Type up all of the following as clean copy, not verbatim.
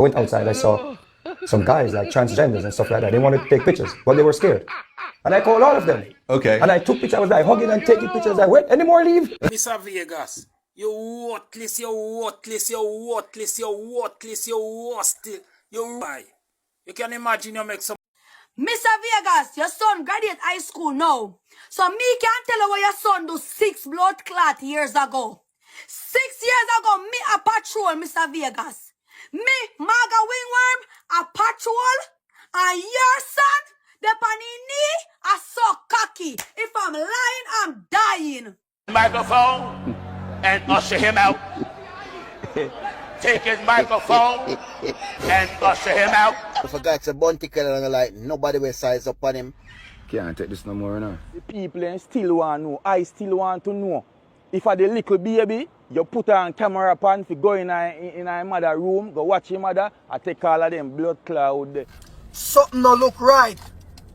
I went outside, I saw some guys like transgenders and stuff like that. They wanted to take pictures, but they were scared. And I called all of them. Okay. And I took pictures. I was like hugging and taking pictures. I went, any more leave? Mr. Vegas, you worthless, you worthless, you worthless, you worthless, you worthless, you why? You can imagine you make some. Mr. Vegas, your son graduate high school now. So me can't tell you what your son do 6 blood clot years ago. 6 years ago, me a patrol, Mr. Vegas. Me, Maga Wingworm, a patrol, and your son, the on his knee, a so cocky. If I'm lying, I'm dying. Microphone and usher him out. Take his microphone and usher him out. I forgot to bounty killer and like nobody will size up on him. Can't take this no more now. The people still want to know. I still want to know. If I the little baby, you put her on camera pan, if you go in a mother room, go watch your mother, I take all of them blood cloud there. Something no look right.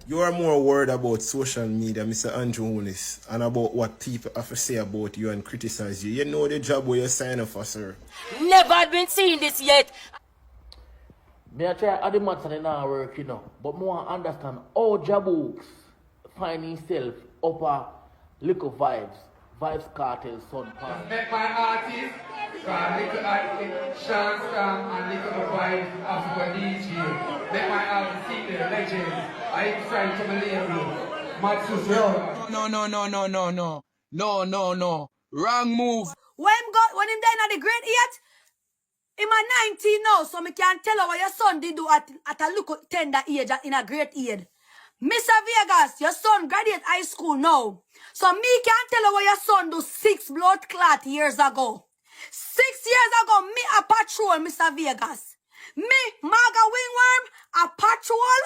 You are more worried about social media, Mr. Andrew Hunis, and about what people have to say about you and criticize you. You know the job where you sign up for, sir. Never been seeing this yet. Me I try other maths and not work, you know. But more understand how Jabooks find himself up a little vibes cartel son. Make my artist, little artist, Sean Strong and little vibes of DJ. Make my artist see the legend. I try to believe you. Matsus. No. Wrong move. When him there in the grade 8, him a 19 now, so me can't tell you what your son did do at a little tender age, in a great age. Mr. Vegas, your son graduate high school now. So me can't tell you what your son do 6 blood clot years ago. 6 years ago, me a patrol, Mr. Vegas. Me, Maga Wingworm, a patrol,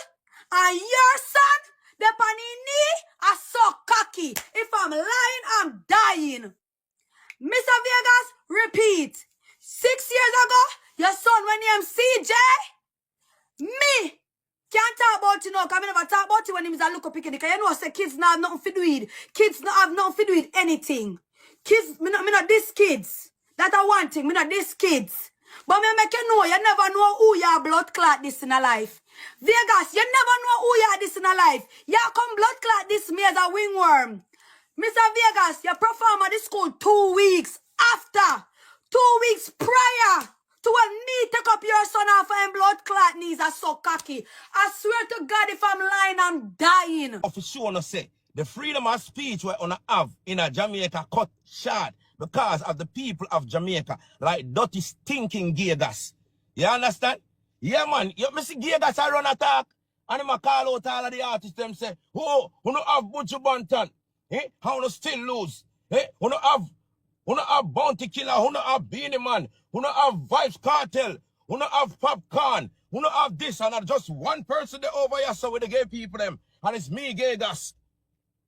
and your son, the on his knee, a so cocky. If I'm lying, I'm dying. Mr. Vegas, repeat. 6 years ago, your son when he CJ, me can't talk about you now, because I never talk about you when he was a look picking. Because you know, say kids now have nothing to do with. Kids not have nothing to do with anything. Kids, me not this kids. That I one thing, me not this kids. But me make you know, you never know who your blood clot this in a life. Vegas, you never know who you are this in a life. You come blood clot this me as a wingworm. Mr. Vegas, you perform at the school 2 weeks after. 2 weeks prior to when me take up your son off and blood clot knees are so cocky. I swear to God, if I'm lying, I'm dying. For sure, no say the freedom of speech we're gonna have in a Jamaica cut short because of the people of Jamaica, like dirty stinking VAGAS. You understand? Yeah, man. You see VAGAS I run attack, and him a call out all of the artists. Them say, "Oh, who no have Butcher Banton? How no still lose? Who no have Bounty Killer? Who no have Beanie Man? Who no have Vibes Cartel? Who no have Popcorn? Who no have this?" And just one person there over here, so with the gay people them, and it's me, VAGAS.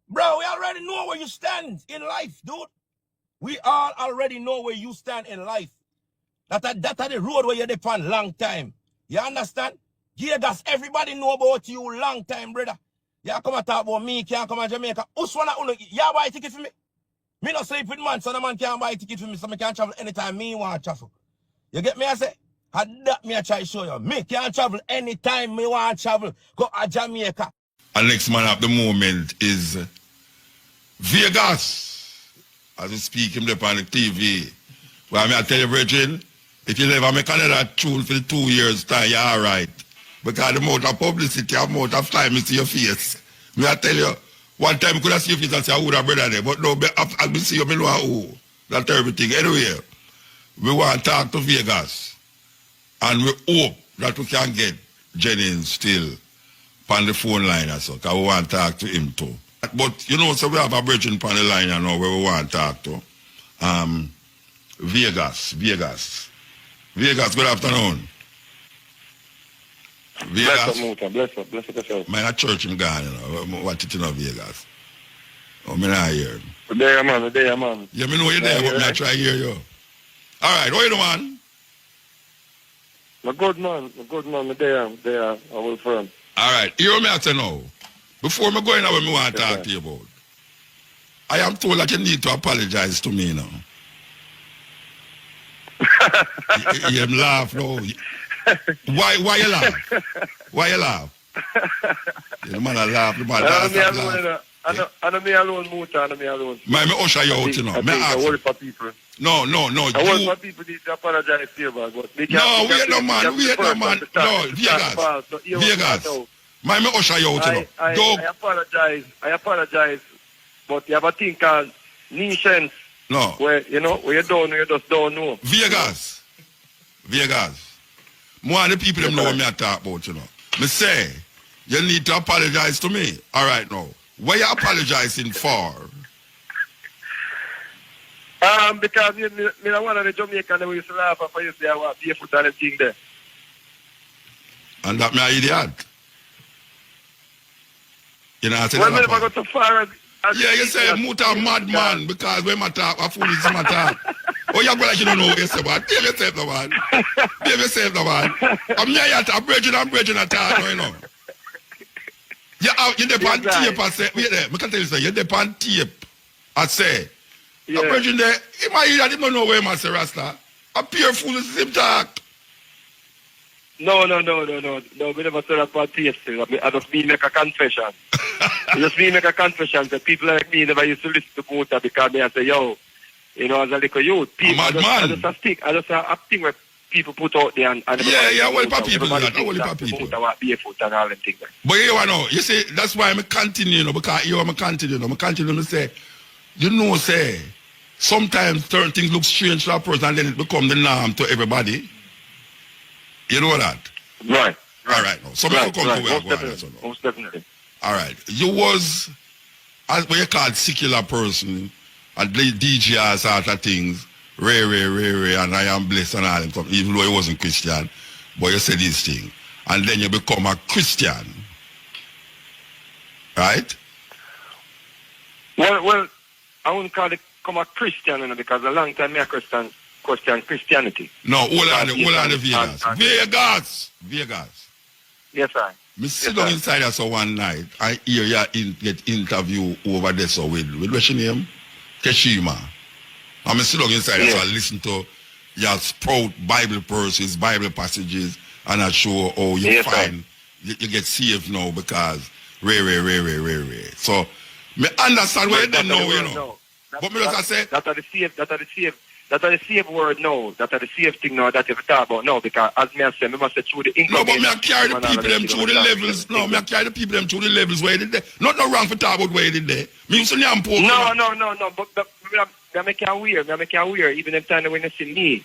Bro, we already know where you stand in life, dude. We all already know where you stand in life. That the road where you're there for a long time. You understand? VAGAS, everybody know about you long time, brother. You come and talk about me, can't come to Jamaica. You buy a ticket for me? Me not sleep with man, so the man can't buy a ticket for me, so I can't travel anytime me want to travel. You get me, I say? And that me I try to show you. Me can't travel anytime me want to travel. Go to Jamaica. And next man of the moment is VAGAS. As we speak him up on the TV. Well, I tell you, Virgin, if you never make another tune for 2 years' time, you're all right. Because the amount of publicity, the amount of time you see your face. Me I tell you, one time I could have seen your face and say, I would have brother there. But no, as we see you, I know who. That's everything. Anyway, we want to talk to VAGAS. And we hope that we can get Jennings still on the phone line or so. Because we want to talk to him too. But, you know, so we have a bridging on the line now where we want to talk to. VAGAS. VAGAS, good afternoon. VAGAS. Bless up yourself. Man, at church I'm gone, you know. What you know, VAGAS? Oh, me not hear. There, man. Yeah, me know you're there, but me I try to hear you. All right, what you doing, man? I'm good, man. Me there, I will firm. All right, hear me out now. Before me go in where me want to talk to you about, I am told that you need to apologize to me now. You laugh now. Why you laugh? Why you laugh? The man a laugh, the man a laugh. I know me alone, Muta, I know me alone. Me usher you out, you know. Me ask you. For people. No. I want for people need to apologize to you, man. But No, wait no man. No, Vegas. Me usher you out, you know. I apologize. But you have a thing called nuisance. No. Where, you just don't know. Vegas. More of the people them know what me I talk about, you know. Me say, you need to apologize to me. All right, now. What you apologizing for? Because me one of the Jamaican that we used to laugh at for you say I want to be a foot on the thing there. And that me an idiot. You know, I say well, never go so far as yeah, you say Muta madman because when I talk, I fool is my talk. Oh, you go like you don't know what you say, man. Behave yourself, no man. Behave yourself, no man. I'm bridging a talk, you know. You depend tape, I say. Wait there, I can tell you, you depend tape, I say. I'm bridging there. In my ear, I didn't know where I say, Rasta. A pure fool is him talk. No. We never said that on tape still. I just mean make a confession. I just mean make a confession that people like me never used to listen to Muta because me I say, yo, you know, as a little youth, people, I just a thing where people put out there and well, people do that. And all them things. But you know, you see, that's why I'm continue, you know, because I'm continue to say, you know, say, sometimes certain things look strange to a person and then it become the norm to everybody. You know that? Right. All right. No. Some people come to where I go. Most definitely. All right. You was, as what you call secular person, and DJ sort of things, Ray, and I am blessed and all them, even though he wasn't Christian, but you said this thing. And then you become a Christian. Right? Well, I wouldn't call it become a Christian, you know, because a long time I question Christianity. No, hold on the Vegas. Vegas. Yes, sir. Me sit down inside us one night. I hear you get interview over there so with what's your name? Keshima. I sit down inside us and listen to your sprout Bible verses, Bible passages, and I show how you find you get saved now because Ray. So me understand what you don't know, you know. But me just say that are the saved word no. That are the saved thing now that you talk about no, because as me I say, me must say through the income. No, but me I carry the people them through the levels. No, me I carry the people them through the levels where they did there. Not no wrong for talk about where they did there. Me used to name poor. No, but me make you aware, even them time when you see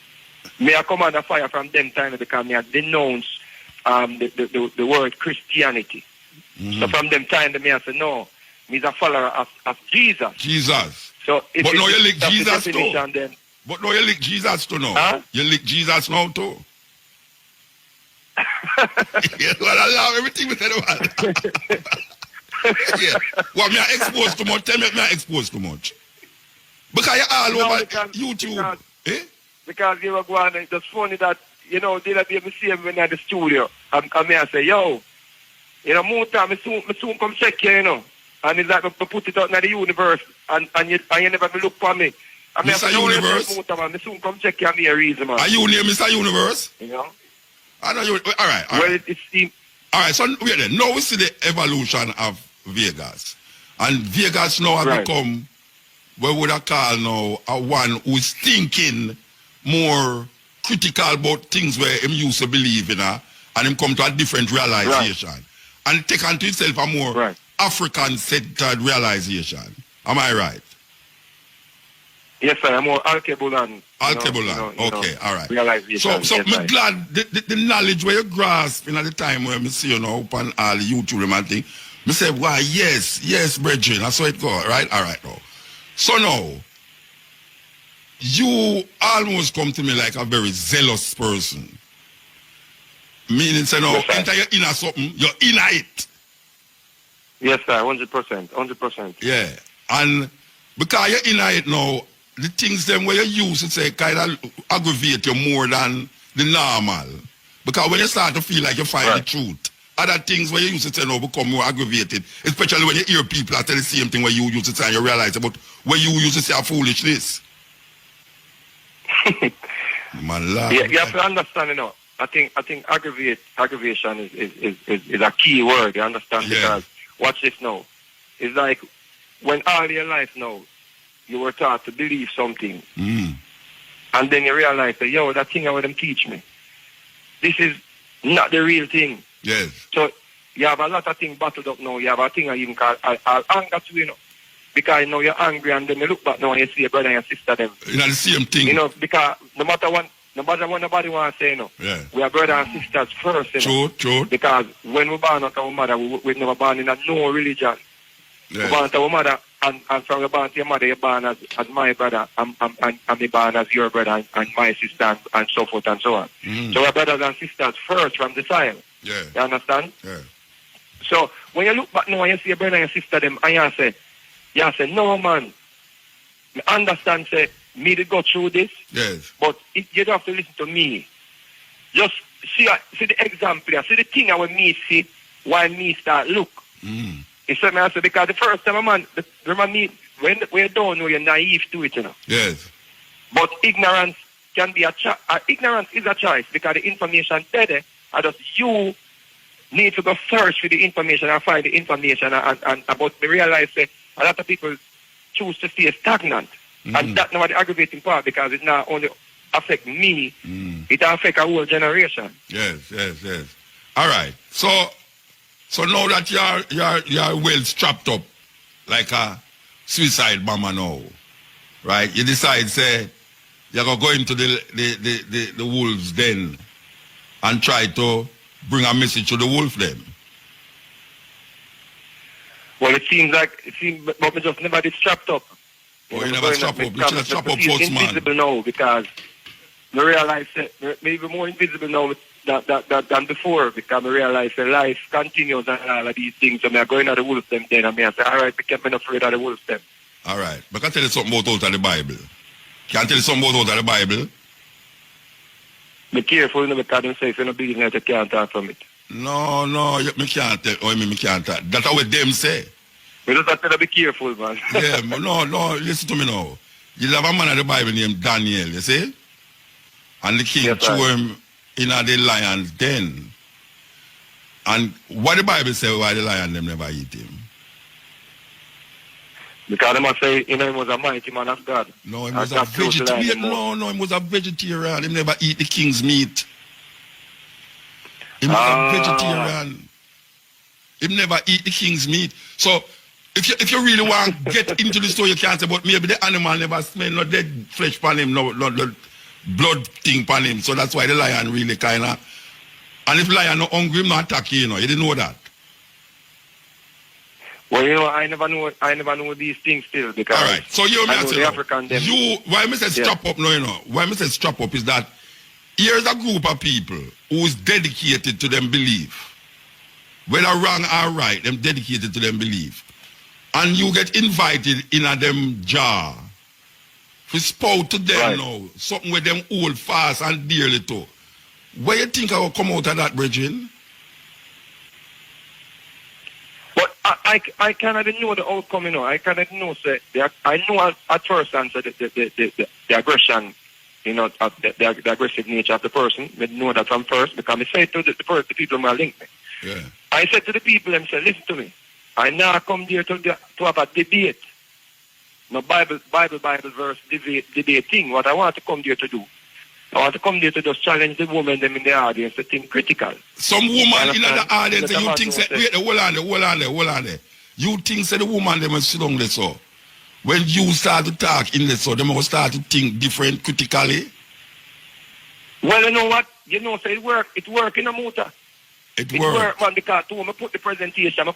me I come under fire from them time because me I denounce the word Christianity. Mm-hmm. So from them time me I say no, me is a follower of Jesus. Jesus. So if but now you lick Jesus too. Then, but now you lick Jesus too now. Huh? You lick Jesus now too. Yeah, well, I love everything we said about. Yeah. Well, me I exposed too much. Tell me I exposed too much. Because you're all over YouTube. Because you were going, it's just funny that, you know, they'll be able to see him when at the studio. And me I say, yo, you know, Muta, me soon come check you, you know. And it's like I put it out in the universe and you never look for me. I mean, Mr. Universe? I soon come check you and me a reason, man. Are you near Mr. Universe? You know? I know you. All right. All right, so wait then. Now we see the evolution of Vegas. And Vegas now has become what would I call now a one who's thinking more critical about things where him used to believe in, and him come to a different realization. And take unto itself a more African-centered realization. Am I right? Yes, sir. I'm more alkable and... Okay, all right. Realization. So I'm glad the knowledge where you grasp at the time where I see you know up on all the YouTube and thing, I say, why, yes, brethren, that's how it go, right? All right, now. So now, you almost come to me like a very zealous person. Meaning, say, no, enter your inner something, you're inner it. Yes, sir, 100%. Yeah, and because you're inner it now, the things them where you use to say kind of aggravate you more than the normal. Because when you start to feel like you find the truth, other things where you used to say no become more aggravated, especially when you hear people tell the same thing where you used to say and you realize about where you used to say a foolishness. Man, laugh. Yeah, you have to understand, you know. I think aggravation is a key word, you understand? Yeah. Because watch this now. It's like when all your life now you were taught to believe something, and then you realize that, yo, that thing I want them teach me, this is not the real thing. Yes. So you have a lot of things bottled up now. You have a thing I even call anger too, you know. Because now you're angry and then you look back now and you see your brother and your sister them. You know the same thing. You know, because no matter what nobody wants to say, you know, we are brothers and sisters first, you know. True. Because when we born out our mother, we never born in no religion. Yeah. We born out our mother, and from your born to your mother, you're born as my brother, and me born as your brother, and my sister, and so forth and so on. So we're brothers and sisters first from the soil. Yeah. You understand? Yeah. So when you look back now and you see your brother and your sister them, and you say, no man, I understand, say, me to go through this, yes, but you don't have to listen to me. Just see the example, see the thing I will me see while me start look. It's something I say, because the first time, man, remember me, when you don't know, you're naive to it, you know. Yes. But ignorance can be ignorance is a choice, because the information there, and just you need to go search for the information and find the information, and about me realize that a lot of people choose to stay stagnant. And that's not the aggravating part, because it not only affect me, it affect a whole generation. Yes. All right. So now that you're well strapped up like a suicide bomber now, right? You decide, say, you're gonna go into the wolves den and try to bring a message to the wolf then. Well, it seems, but we just never did strapped up. You never strap up. You should have strapped up first, man. Invisible now, because I realize that maybe more invisible now than before, because I realize that life continues and all of these things. So I'm going to the wolf them then, and I say, all right, I can't be afraid of the wolf them. All right. But I can tell you something about out of the Bible. Can I tell you something about out of the Bible? Be careful, you know, because they say if you're not business, you can't talk from it. No, me can't tell. Me can't talk. That's what them say. We just have to be careful, man. Yeah, no, listen to me now. You have a man in the Bible named Daniel, you see? And the king threw him in the lion's den. And what the Bible say why the lion them never eat him? Because they must say, you know, he was a mighty man of God. No, he was a vegetarian. No, he was a vegetarian. He never eat the king's meat. He was a vegetarian. He never eat the king's meat. So, if you really want to get into the story, you can't say, but maybe the animal never smell no dead flesh on him, no blood thing on him. So that's why the lion really kind of... And if lion not hungry, him not attack you, you know. You didn't know that. Well, you know, I never know these things still, because... All right, so you I know the African them. Why I say strap up now, you know? Why I say strap up is that here's a group of people who's dedicated to them belief. Whether wrong or right, them dedicated to them belief. And you get invited in a them jar to spout to them now, something with them hold fast and dearly to. Where you think I will come out of that, Bridget? But I cannot know the outcome, you know. I cannot know, say, I know at first answer the aggression, you know, the aggressive nature of the person. I know that from first, because I say to the people who are linked me. Yeah. I said to the people, I said, listen to me. I now come here to have a debate. No Bible verse debate thing. What I want to come here to do. I want to come here to just challenge the women them in the audience to think critical. Some woman in the audience, you think say, wait, hold on there. You think say the woman them sit down there so. When you start to talk in there so, they must start to think different critically. Well, you know what? You know, say it work in a motor. It work, man, because too, I put the presentation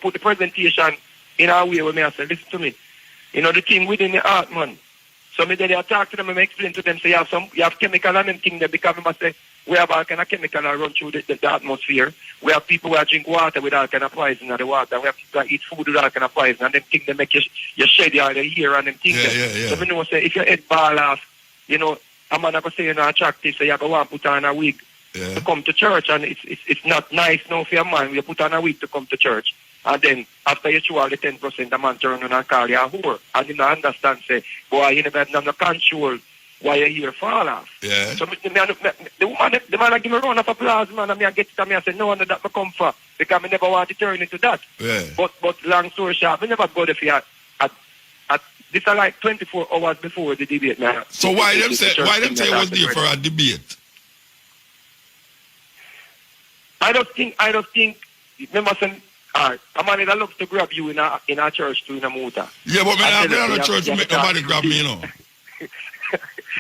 in a way where I say, listen to me. You know, the thing within the heart, man. So me then I talk to them and I explain to them, say you have chemical and them thing there, because I must say, we have all kind of chemical that run through the atmosphere. We have people who drink water with all kind of poison in the water. We have people that eat food with all kind of poison, and them things they make you shed your hair and them things. So me know, say, if your head ball off, you know, a man I go say you're not attractive, so you go and put on a wig. To come to church, and it's not nice now for a man. You put on a wig to come to church, and then after you chew all the 10%, the man turn on and call you a whore. And you don't understand, say, boy, you never have no control why your hair fall off. Yeah. So the man give me a round of applause, man, and me I get it and me I say, no, no, that me come for, because I never want to turn into that. Yeah. But long story short, I never go there for at this are like 24 hours before the debate, man. So why them say it was there for a debate? I don't think remember saying a man that loves to grab you in a church too in a motor. Yeah, but I'm not in a church to make nobody grab me, you know.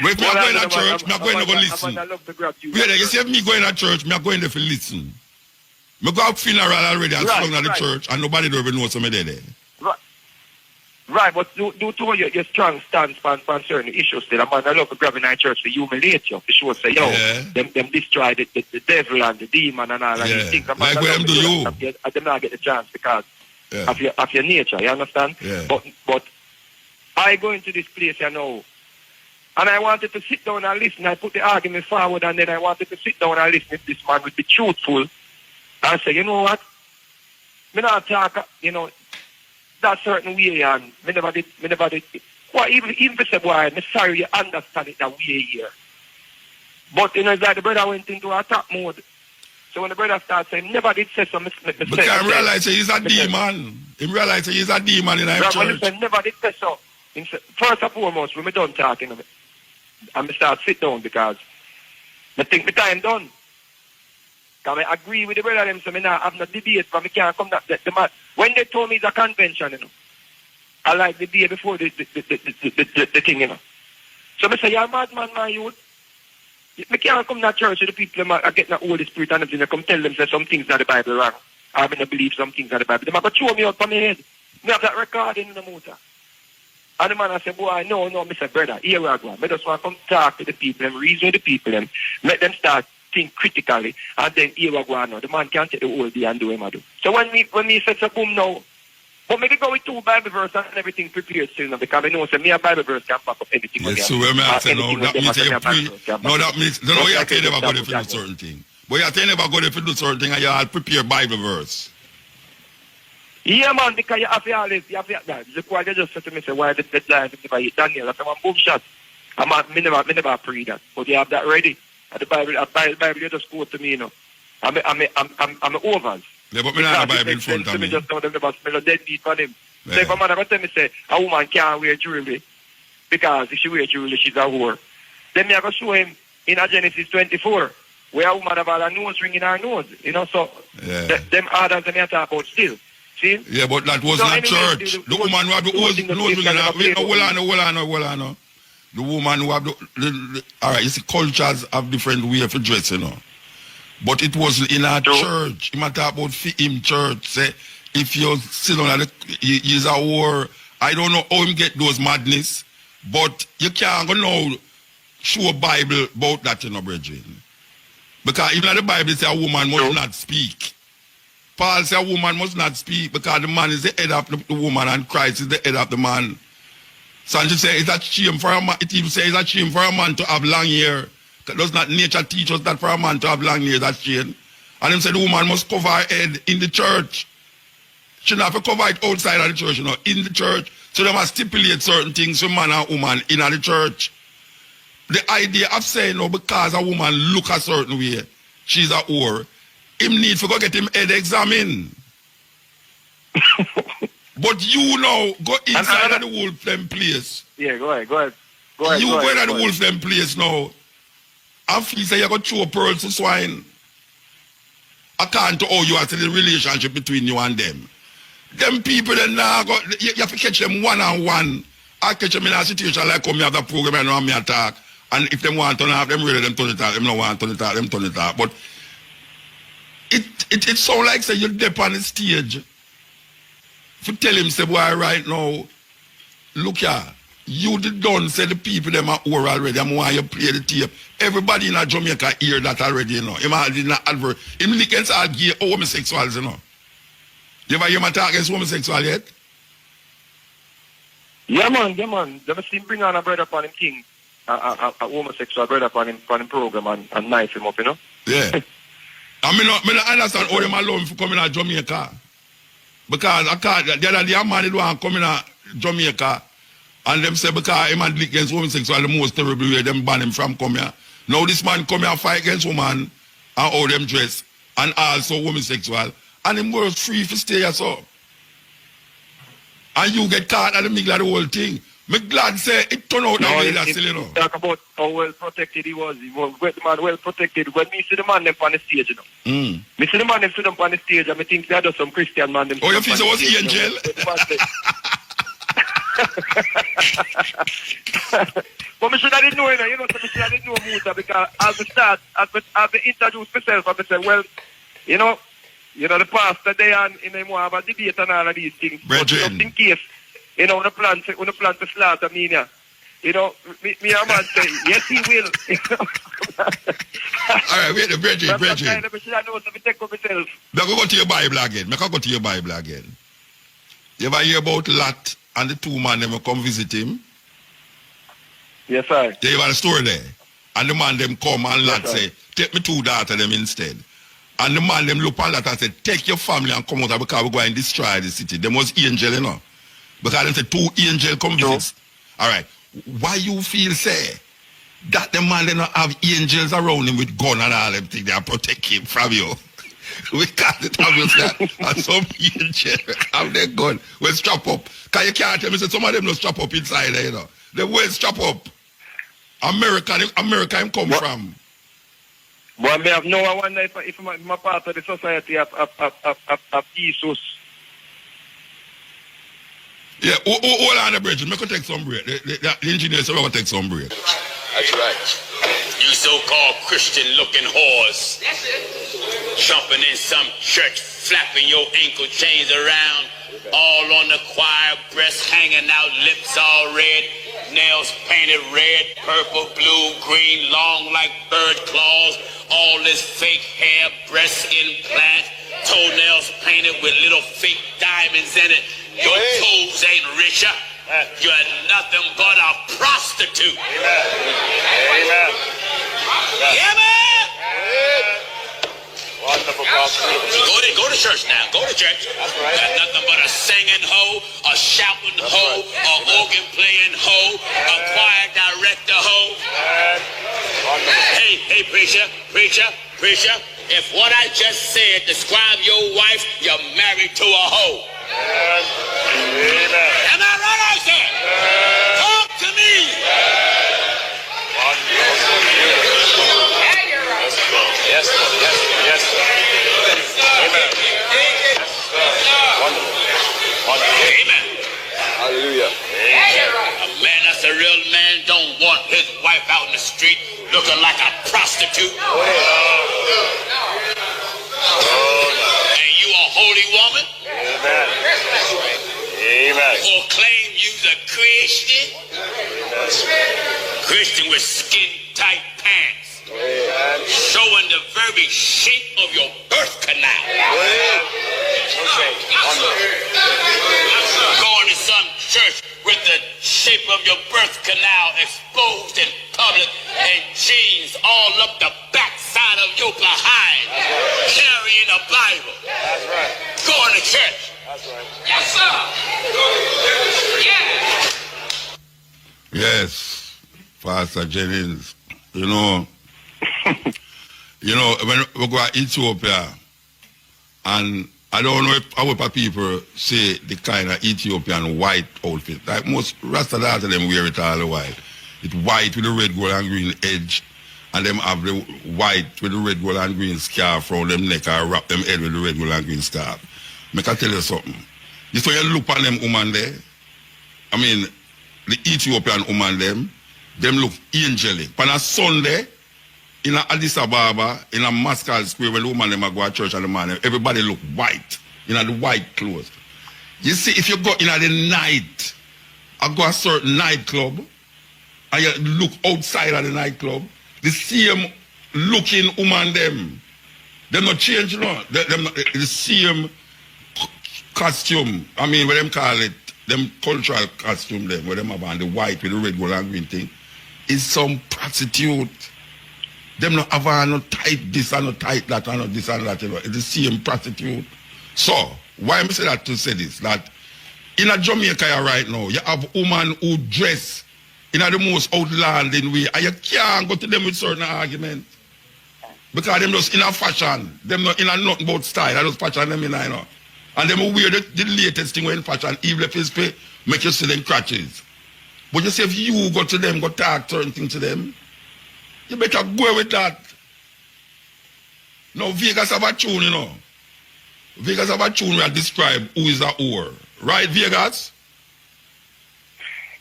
But if I'm going to church, I'm going to go listen. Wait, you see if me going to church, I'm going there for listen. I go up funeral already and sung at the church and nobody don't even know somebody there. Right, but do your strong stance on certain issues still. A man I love to grab in a church to humiliate you. For sure say, yo, them destroy the devil and the demon and all. And you think a man like them do you. Them not get the chance because of your nature, you understand? Yeah. But I go into this place, you know, and I wanted to sit down and listen. I put the argument forward and then I wanted to sit down and listen if this man would be truthful and say, you know what? Me not talk, you know, that certain way and me never did. Well, even if I say, boy, I'm sorry you understand it that way here. But, you know, it's like the brother went into attack mode. So when the brother starts saying, never did say something, but I realize he's a demon. He realizes he's a demon in our church. Listen, never did say so. First and foremost, when we done talking, and I start sit down because I think my time done. Because I agree with the brother them, so I not have no debate, but I can't come that the man. When they told me it's a convention, you know, I like the day before the thing, you know. So I say, you're a madman, my youth. I can't come to church with the people are getting the Holy Spirit and everything. I come tell them say some things in the Bible wrong. I mean, I believe some things in the Bible. They might throw me out from my head. I have that recording in the motor. And the man I say, boy, no, Mr. Brother, here we go. I just want to come talk to the people and reason with the people and let them start think critically. And then here we go now. The man can't take the whole day and do him. So when me say, boom, now, but maybe go with 2 Bible verses and everything prepared still now because I know say me a Bible verse can pop up anything again. So when I say no, that means you that means no, you can't never go there for do certain thing. But you can't never go there for do certain thing and you have prepare Bible verse. Yeah, man, because you have to always, the quality just said to me, say, why the deadline if I hit Daniel? I said, one boom shot. Me never pray that. But you have that ready. The Bible, you just quote to me, you know. I'm overs. Yeah, but me not have the Bible in front of me. Just know them about smell a dead meat for them. Yeah. So if a man ever tell me, say, a woman can't wear jewelry, because if she wear jewelry, she's a whore. Then me I go show him in a Genesis 24, where a woman have a nose ring in her nose, you know, so them orders that me talk about still. See? Yeah, but that was not church. The woman who have the nose ring in her, hold on. The woman who have the all right, you see, cultures have different way of dress, you know. But it was in a church. You might talk about him church. Say, if you're still on he's a war. I don't know how him get those madness, but you can't go now show a Bible about that, you know, brethren. Because even the Bible says a woman must not speak. Paul says a woman must not speak because the man is the head of the woman and Christ is the head of the man. Sanji says it's a shame for a man. It even says it's a shame for a man to have long hair. Does not nature teach us that for a man to have long hair, that's shame? And him said the woman must cover her head in the church. She don't have to cover it outside of the church, you know, in the church. So they must stipulate certain things for man and woman in the church. The idea of saying, no, because a woman look a certain way, she's a whore, him need to go get him head examined. But you know, go inside of the wolf them place. Yeah, go ahead. You go into the wolf them place now. I feel say you're going to throw pearls to swine. I can't how you are to the relationship between you and them. Them people then now go, you have to catch them one-on-one. I catch them in a situation like how me have the program and how me attack. And if them want to have them ready, them turn it out. Them don't want to turn it out, them turn it out. But it sounds like say you're deep on the stage. If you tell him, say, boy, right now, look here. You done say the people them are over already. I'm want you play the tape. Everybody in Jamaica hear that already, you know. Him against all gay homosexuals, you know. You ever hear me talk against homosexual yet? Yeah, man. They still bring on a brother upon him king, a homosexual brother upon him program and knife him up, you know. Yeah. I mean, I understand how them alone for coming to Jamaica. Because I can't, the other day a man did want to come in Jamaica. And them say because him and lick against homosexual, the most terrible way them ban him from come here. Now this man come here fight against woman and how them dress and also homosexual. And him was free to stay here so. And you get caught at the middle of the whole thing. Me glad say it turned out that way, that's still, you know. Talk about how well protected he was. He was the man well protected. When me see the man them on the stage, you know. Me see the man them sit them on the stage and I think they are some Christian man them. Oh, you feel so was he in jail? But me should have didn't know, you know, so me should have didn't know Muta because as I introduce myself, I say, well, you know, the pastor they and in them have a debate and all of these things. But just in case, you know, when the plan to slaughter me, you know, me a man say, yes he will. Alright, wait, Bridget. I should have known, so me take up myself. Now go to your Bible again. You ever hear about Lot and the two men them come visit him? Yes, sir. They have a story there. And the man them come and Lot say, take me two daughters them instead. And the man them look at Lot and say, take your family and come out because we're going to destroy the city. Them was angel, you know. Because them say two angel come visit. Alright. Why you feel say that the man they not have angels around him with gun and all them things they are protect him from you? Because it obvious that and some angel have their gun will strap up. Because you can't tell me say some of them no strap up inside there, you know. They will strap up. America him come from. Well, I have no one if I'm a part of the society of Jesus. Yeah, hold on the bridge. Make us take some break. The engineer said we're going to take some break. That's right. You so-called Christian-looking whores. Jumping in some church, flapping your ankle chains around, all on the choir, breasts hanging out, lips all red, nails painted red, purple, blue, green, long like bird claws, all this fake hair, breast implants, toenails painted with little fake diamonds in it. Your toes ain't richer. You're nothing but a prostitute. Amen. Yeah, man. Wonderful, beautiful. Go to church now. Go to church. That's right. Got nothing but a singing hoe, a shouting hoe, a organ playing hoe, a choir director hoe. Hey, preacher. If what I just said describe your wife, you're married to a hoe. Amen. Am I right, I said? Talk to me. Yes, sir. Amen. Wonderful. Amen. Hallelujah. A man that's a real man don't want his wife out in the street looking like a prostitute. And you a holy woman? Amen. Or claim you's a Christian? Christian with skin-tight pants. Showing the very shape of your birth canal. Going to some church with the shape of your birth canal exposed in public and jeans all up the backside of your behind. Carrying a Bible. That's right. Going to church. That's right. Yes, sir. Yeah. Yes, Pastor Jennings. You know, when we go to Ethiopia, and I don't know if our people say the kind of Ethiopian white outfit. Like most Rasta of them wear it all the while. It's white with the red, gold, and green edge, and them have the white with the red, gold, and green scarf around them neck or wrap them head with the red, gold, and green scarf. Make I tell you something. This way you look on them woman there, I mean, the Ethiopian woman them look angelic. On a Sunday, in a Addis Ababa, in a Mascal Square, when the woman them go to church and the man, everybody look white, in the white clothes. You see, if you go in the night, I go a certain nightclub, and you look outside of the nightclub, the same looking woman them not change, you know. The same costume, I mean, what them call it, them cultural costume them, where them have on the white with the red, gold, and green thing, is some prostitute. Them not have on no tight this and no tight that and no this and that, you know. It's the same prostitute. So, why am I say that to say this? That In a Jamaica right now, you have women who dress in the most outlanding way, and you can't go to them with certain arguments. Because them just in a fashion. Them not in a nothing about style. I just fashion them in, you know. And them will wear the latest thing in fashion, even if it's pay, make you see them crutches. But you say if you go to them, go talk certain things to them, you better go with that. Now Vegas have a tune, you know. Vegas have a tune where I describe who is a whore. Right, Vegas?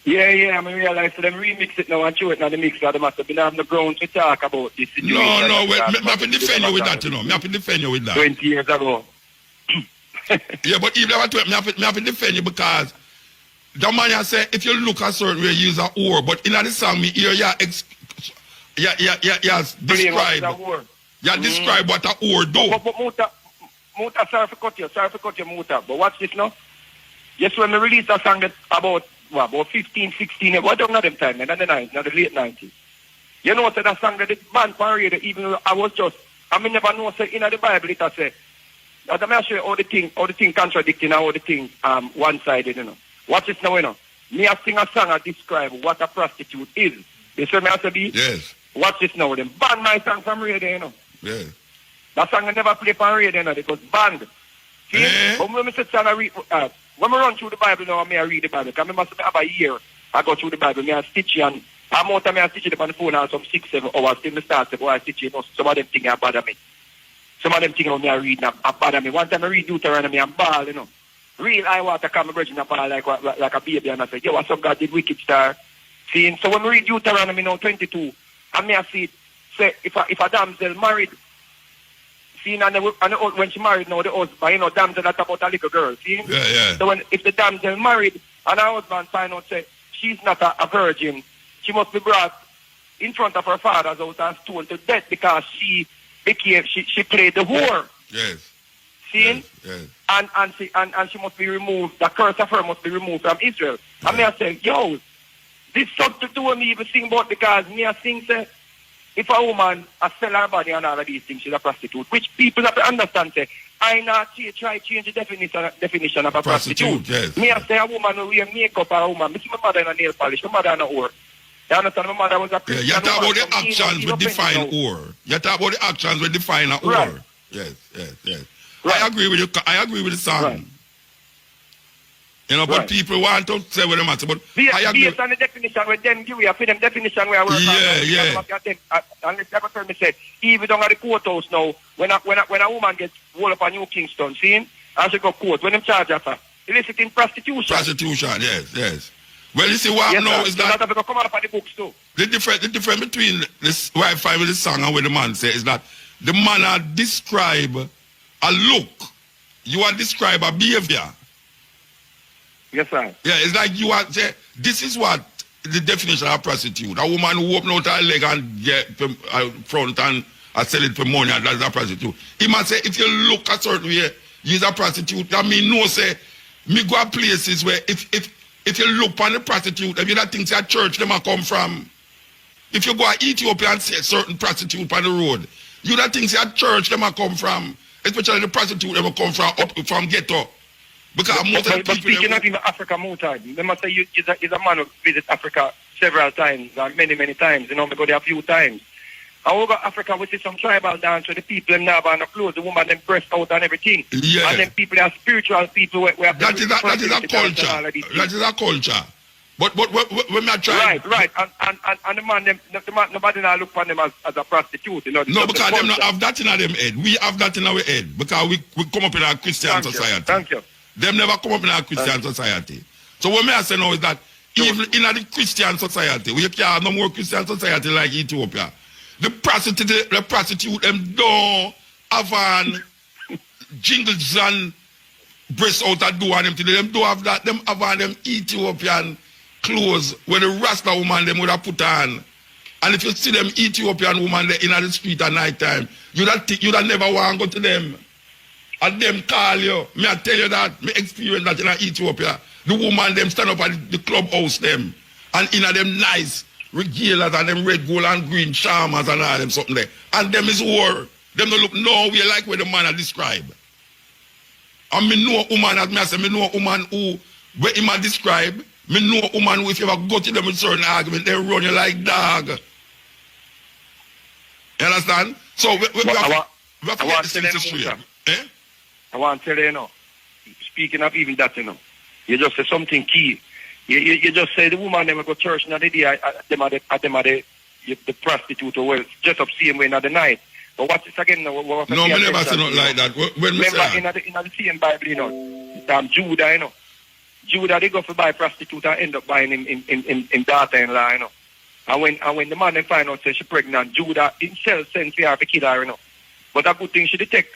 Yeah, I realize them remix it now and show it now the mix of the master. We have the ground to talk about this situation. No, wait, I have to defend you with that, you know. I have to defend you with that. 20 years ago. Yeah, but even if I have to defend you because the man has said if you look a certain way, use a whore. But in the song, me hear describe what a whore do. But Muta, sorry for cut you, Muta. But watch this now. Yes, when we released a song that about 15, 16, what don't know them time, in the 90s, not the late 90s. You know, so that song that the band parade, even though I never know, say, in the Bible, it say, I'm going to show you all the thing contradicting, all the thing one-sided, you know. Watch this now, you know. Me I sing a song I describe what a prostitute is. You see me I say, B? Yes. Watch this now, them ban my song from radio, you know. Yeah. That song I never play on radio, you know, because banned. See? But when I say song I read, when I run through the Bible now, I read the Bible. Because I must have a year I go through the Bible, I stitch it, and I'm out of me, I stitch it on the phone now, some 6-7 hours, till I start, boy, I stitch it, you know, some of them things bother me. Some of them things me I read now, bother me. One time I read Deuteronomy and ball, you know. Real high water come, my bridge and ball like a baby, and I say, yo, what's up, God did wicked star. See, so when we read Deuteronomy now, 22, and me I see it, say, if a damsel married, see, and when she married now, the husband, you know, damsel that's about a little girl, see? Yeah. So if the damsel married, and her husband find out, say, she's not a virgin, she must be brought in front of her father's house and stoned to death because she played the whore. Yes. See? Yes. And she must be removed, the curse of her must be removed from Israel. And me I say, yo, this something to do with me even sing about because me I think, say, if a woman sell her body and all of these things, she's a prostitute, which people have to understand, say, I not try to change the definition of a prostitute. Yes. Me I say a woman who wear makeup or a woman. Me see my mother in a nail polish, my mother in a whore. You understand? My mother was a Christian. Yeah, you talk about the actions with define whore. You talk about the actions with define a whore. Right. Yes. Right. I agree with you. I agree with the song. Right. You know, but people want to say what they matter. But I agree. Based on the definition with them give you, for them definition where I work on. Unless I tell me say, even down at the courthouse now, when a woman gets rolled up on New Kingston, see, and she go court, when them charge her for eliciting prostitution. Prostitution, yes. Well, you see what now is that come out of the books too. The difference between this what I find with the song and what the man say is that the man describe a look, you are describe a behavior. Yes, sir. Yeah, it's like you are say this is what the definition of a prostitute. A woman who open out her leg and get front and sell it for money, and that's a prostitute. He must say if you look a certain way, you're a prostitute. That mean no say me go to places where if you look on the prostitute, if you don't think that church them a come from. If you go to Ethiopia and see a certain prostitute on the road, you don't think that church them a come from. Especially the prostitute them a come from ghetto. Because most of the people speaking of even Africa Mutad, they must say he's a man who visits Africa several times, many times. You know, we go there a few times. And over Africa, we see some tribal dance where the people them now have no clothes, the woman them breast out and everything. Yeah. And then people are spiritual people where that is a culture. That is a culture. But when I try Right. And the man nobody now look upon them as a prostitute, you know. No, because them not have that in them head. We have that in our head because we come up in a Christian society. Thank you. Them never come up in a Christian society. So what I say now is that even in the Christian society, we can't have no more Christian society like Ethiopia. The prostitute them don't have on jingles and breasts out that door and them today. Them don't have that. Them have on them Ethiopian clothes where the Rasta woman them would have put on. And if you see them Ethiopian woman there in the street at night time, you'd never want to go to them. And them call you. Me I tell you that. Me experience that in Ethiopia. The woman them stand up at the clubhouse them. And in them nice regalas and them red, gold and green charmers and all them something there. And them is war. Them don't look nowhere like where the man I describe. And me know a woman, as me say, me know a woman who Where him a describe, me know a woman who if you ever go to them with certain argument, they run you like dog. You understand? So we have to get this thing straight. Eh? I want to tell you, speaking of even that, you just say something key. You just say the woman never go to church in the day, them are the prostitute or well, just up same way in the night. But what's this again? No, me never say nothing like that. When me remember, say in the same Bible, Judah, Judah, they go for buy prostitute and end up buying in daughter-in-law, And when the man then find out say she pregnant, Judah himself sends for her to kill her, But a good thing she detect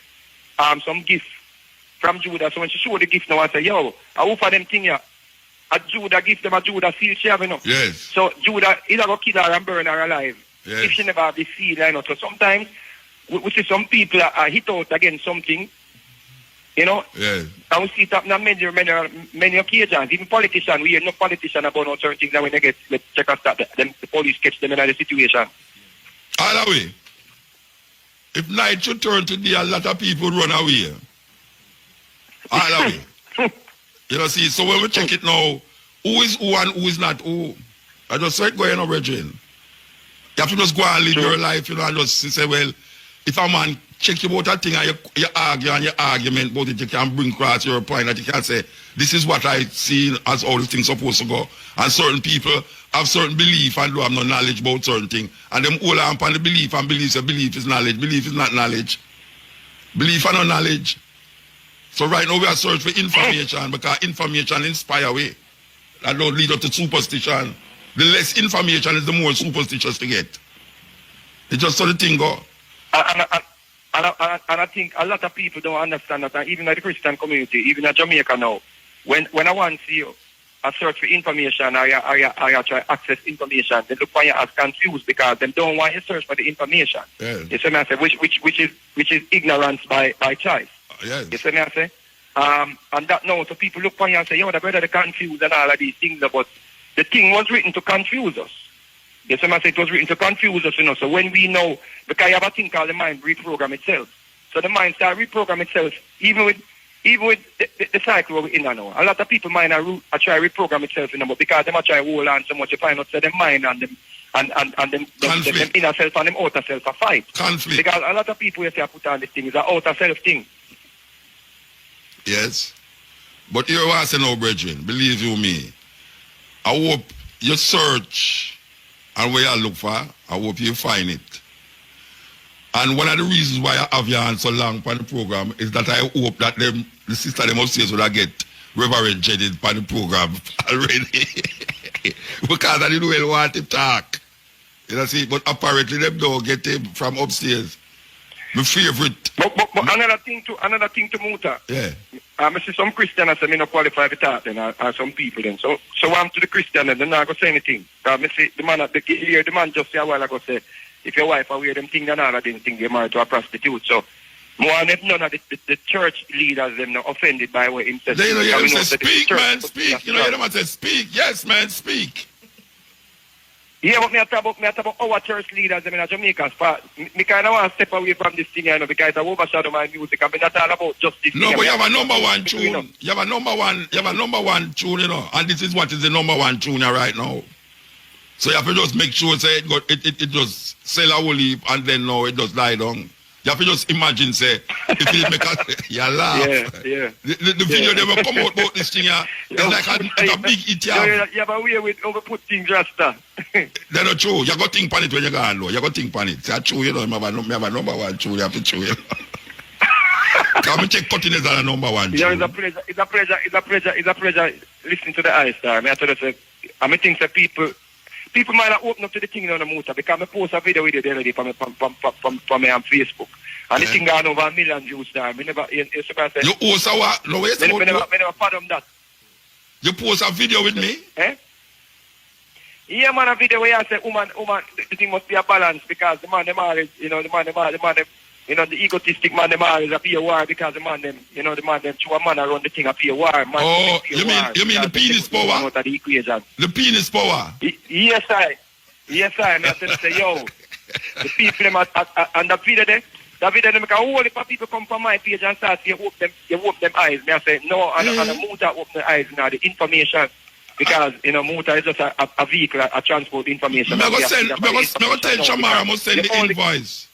some gift from Judah. So when she show the gift now, I say, yo, I offer them thing here. A Judah gift them a Judah seal she have, Yes. So Judah either go kill her and burn her alive. Yes. If she never have the seal, So sometimes we see some people are hit out against something, Yes. And we see it happen on many occasions. Even politicians, we hear no politician about no certain things that when they get check us that the police catch them in the situation. All the way. If night should turn to day, a lot of people run away. All the way. See, so when we check it now, who is who and who is not who? I just said going over, Jane. You have to just go and live your life, and just say, well, if a man check you about a thing and you argue and your argument about it, you can bring across your point that you can say, this is what I see as all the things supposed to go. And certain people have certain belief and do have no knowledge about certain things. And them all are upon the belief and belief is knowledge. Belief is not knowledge. Belief and no knowledge. So right now we are searching for information because information inspire way. That don't lead up to superstition. The less information is the more superstitious to get. It's just so the thing go. And I think a lot of people don't understand that, even in the Christian community, even in Jamaica now, when I want to see you, I search for information or you try to access information, they look for you as confused because they don't want you to search for the information. Yes. You see me I say, which is ignorance by choice. Yes. You see me I say? And that now, so people look for you and say, yo, the brother, they confused and all of these things, but the thing was written to confuse us. Yes, I say it was written to confuse us, So when we know, because you have a thing called the mind reprogram itself. So the mind start reprogram itself, even with the cycle we're in now. A lot of people mind are try to reprogram itself, but because they are try to hold on so much, you find out that the mind and them inner self and them outer self are fight. Conflict. Because a lot of people, if you put on this thing, is an outer self thing. Yes. But you want to know, brethren, believe you me, I hope you search and where you look for, I hope you find it. And one of the reasons why I have your hand so long on the program is that I hope that the sister them upstairs would get Reverend Jenny on the program already. Because I didn't really want to talk. See, but apparently them don't get him from upstairs. My favorite. But another thing to Muta. Yeah. I see some Christians that say me not qualify to talk then, or some people then. So I'm to the Christian and they're not going to say anything. Because I see the man just say a while ago say, if your wife wear them things and all, I didn't think they're married to a prostitute. So more than none of the church leaders them not offended by what him says. They know say speak, man, speak. You know them say speak. Yes, man, speak. Yeah, but me talk about our church leaders in Jamaica. Me kind of want to step away from this thing, because it overshadow my music. I'm not all about justice. No, but you have a number one tune. You have a number one tune, and this is what is the number one tune right now. So you have to just make sure say it just sell a whole heap and then now it just die down. You have to just imagine, say, if it make us, you laugh. Yeah. The video never come out about this thing, it's like a big hit. You have a way with overput things, Rasta. That's not true. You got to think on it when you go on, you got to think on it. That's true, you have a number one tune, you have to chew, Come and check cutting is a number one tune. Yeah, it's a pleasure listening to the Ice Star. I think that people might not open up to the thing on the motor because I post a video with you the other day from me on Facebook. And the thing got over 1 million views there. You post a what? No, wait. I never fathom that. You post a video with me? Eh? Yeah, man, a video where I say, woman, the thing must be a balance because the man, the egotistic man, them always appear war because the man, them to a man around the thing appear war. Man, oh, you mean the penis power? The penis power? Yes, I. I say, yo, the people them on that video there, David and them can whole heap of people come from my page and start you open them eyes. Me I say no, and the Muta open the eyes now, the information. Because Muta is just a vehicle, a transport information. Me go tell Shamara I must send the invoice.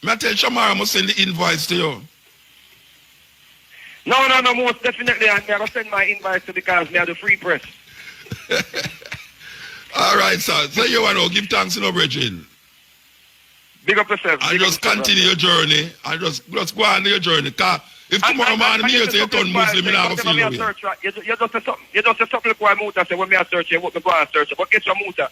Me tell Shamara I must send the invoice to you. No, most definitely. I'm going to send my invoice to because me have the free press. All right, sir. So you want to give thanks to no brethren. Big up yourself. And just continue your journey. And just go on your journey. Because if tomorrow morning me say you turn Muslim, you're not going to feel the way. You just say something like what Muta say when me a search, you want me go and search. But guess what, Muta?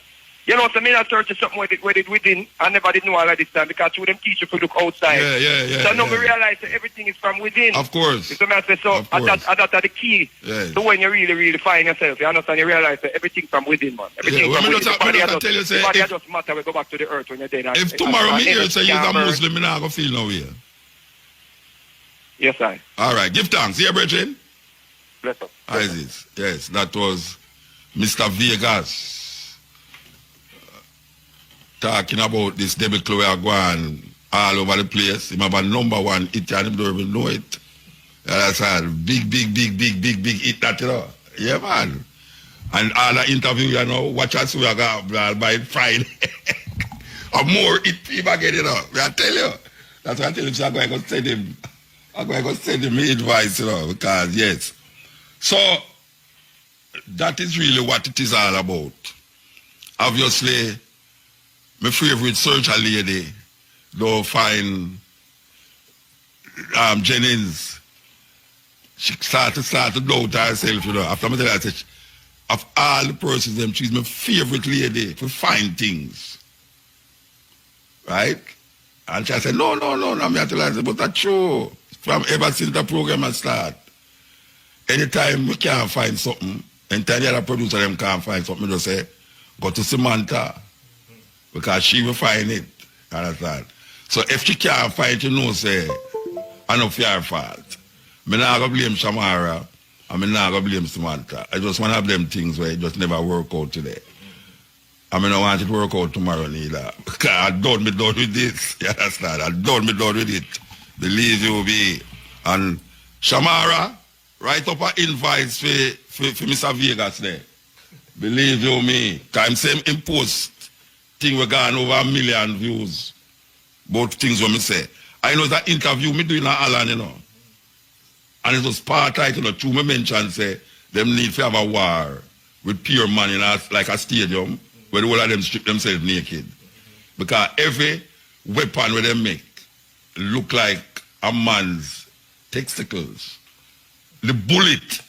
You know, so me not search something where it within. I never did know all of this time because through them teach you to look outside. Yeah. So now me realize that everything is from within. Of course. So I say, so that's the key. Yes. So when you really find yourself, you understand, you realize that everything from within, man. Everything from within. The body just matter, we go back to the earth when you're dead. If tomorrow me hear say you're a Muslim, you're not going to feel no way. Yes, I. All right, give thanks. Here, brethren. Bless up. Isis. Yes, that was Mr. Vegas talking about this debacle we are going all over the place. He have a #1 hit and he don't even know it. That's all. Big hit that, you know. Yeah, man. And all the interview, you know, watch us we are going by Friday. Or more hit people get it up. I tell you. That's why I tell him, so I'm going to send him. I'm going to send him advice, you know, because, yes. So, that is really what it is all about. Obviously, my favorite searcher lady, though find Jennings, she started to doubt herself, you know. After I tell her, I said, of all the persons, she's my favorite lady to find things. Right? And she said, no, I'm here to lie, but that's true. From ever since the program has started, anytime we can't find something, anytime the other producer them can't find something, we just say, go to Samantha, because she will find it. Understand? So if she can't find it, you know, say, I know for your fault. I'm not going to blame Shamara, and I'm not going to blame Samantha. I just one of them things where it just never work out today. I mean, I want it to work out tomorrow neither. Because I'm done with this. You understand? I'm done with it. Believe you me. And Shamara, write up an invite for Mr. Vegas there. Believe you me. Time same impost thing we gone over 1 million views. Both things what me say. I know that interview me doing in Alan, you know. And it was part right, you know, true me mention say them need to have a war with pure money in like a stadium where all of them strip themselves naked. Because every weapon where they make look like a man's testicles. The bullet,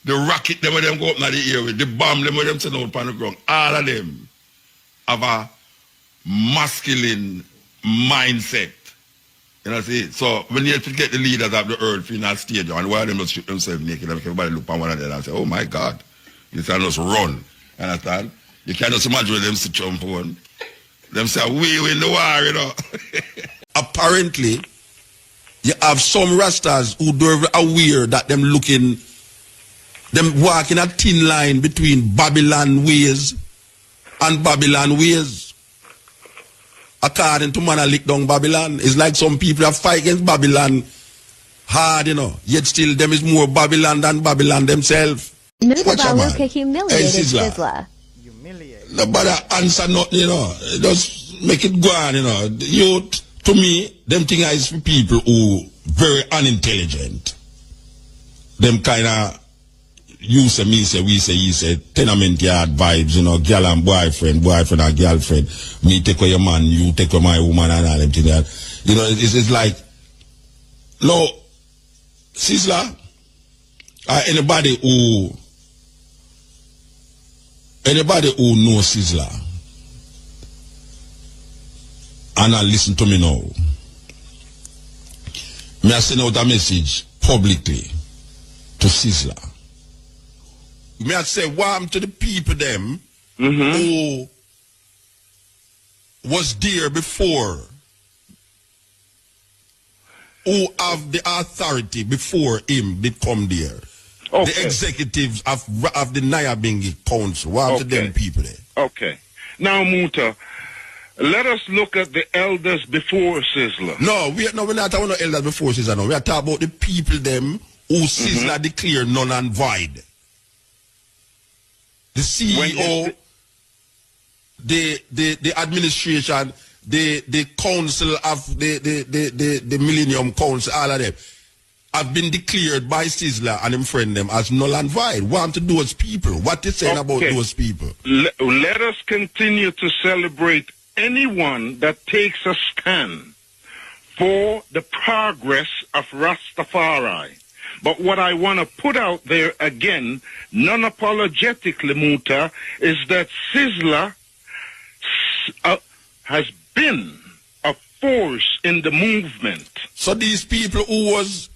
the rocket, them where them go up in the air with, the bomb, them where them send out on the ground, all of them have a masculine mindset. You know what I say? So when you get the leaders of the earth in that stadium and why them just strip themselves naked, and everybody look on one of them and say, oh my God, you can just run. You understand? You can't just imagine them to jump on. Them say, we win the war, you know. Apparently, you have some Rastas who don't aware that them walking a thin line between Babylon ways and Babylon ways. According to man, I lick down Babylon. It's like some people have fight against Babylon hard, you know. Yet still, them is more Babylon than Babylon themselves. Mutabaruka humiliated Sizzla. Nobody answer nothing, you know. Just make it go on, you know. Youth, to me, them thing is for people who very unintelligent. Them kind of, you say, me say, we say, you say, tenement yard vibes, you know, girl and boyfriend and girlfriend. Me take away your man, you take away my woman and all them things. You know, it's like, no, Sizzla, anybody who knows Sizzla, and listen to me now, may I send out a message publicly to Sizzla. May I say warm to the people them who was there before, who have the authority before him become there. Okay. The executives of the Nyabingi Council. Warm to them people there. Okay. Now, Muta, let us look at the elders before Sizzler. No, we're not talking about elders before Sizzler. No, we are talking about the people them who Sizzler declared null and void. The CEO, the administration, the council of the Millennium Council, all of them have been declared by Sizzler and him friend them as null and void. What to those people? What they saying about those people? Let us continue to celebrate anyone that takes a stand for the progress of Rastafari. But what I want to put out there again, non-apologetically, Muta, is that Sizzler has been a force in the movement. So these people who was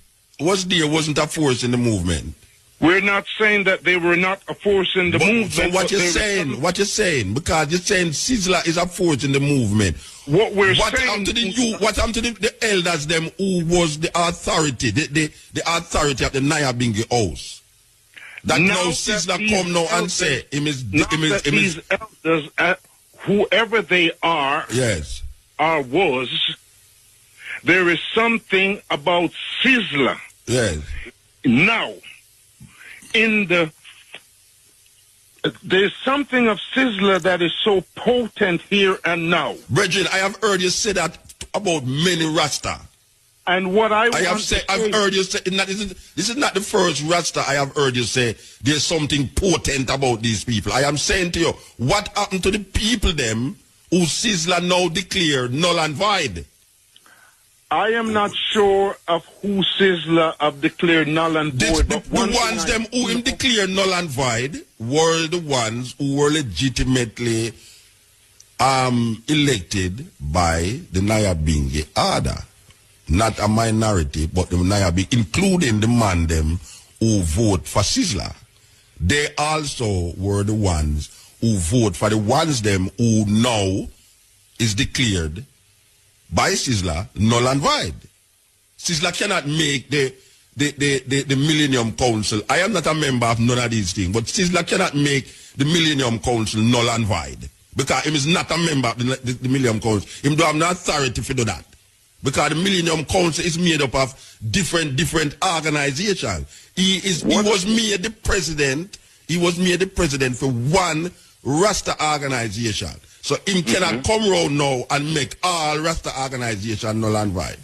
there wasn't a force in the movement? We're not saying that they were not a force in the movement. So what you're saying? What you're saying? Because you're saying Sizzler is a force in the movement. What saying? What happened to the elders them who was the authority, the authority of the Nyabinghi house? That now Sizzler come now and say these elders, whoever they are, yes, or was, there is something about Sizzler. Yes. Now, there's something of Sizzler that is so potent here and now. Brethren, I have heard you say that about many Rasta. And what I've heard you say, this is not the first Rasta I have heard you say there's something potent about these people. I am saying to you, what happened to the people them who Sizzler now declared null and void? I am not sure of who Sizzler have declared null and void. The ones them who him declared null and void were the ones who were legitimately elected by the Nyabinghi order. Not a minority, but the Nyabinghi, including the man them who vote for Sizzler. They also were the ones who vote for the ones them who now is declared by Sizzler null and void. Sizzler cannot make the Millennium Council. I am not a member of none of these things, but Sizzler cannot make the Millennium Council null and void because he is not a member of the Millennium Council. He don't have no authority to do that because the Millennium Council is made up of different organizations. He was made the president. He was made the president for one Rasta organization. So him cannot come round now and make all Rasta organization null and void.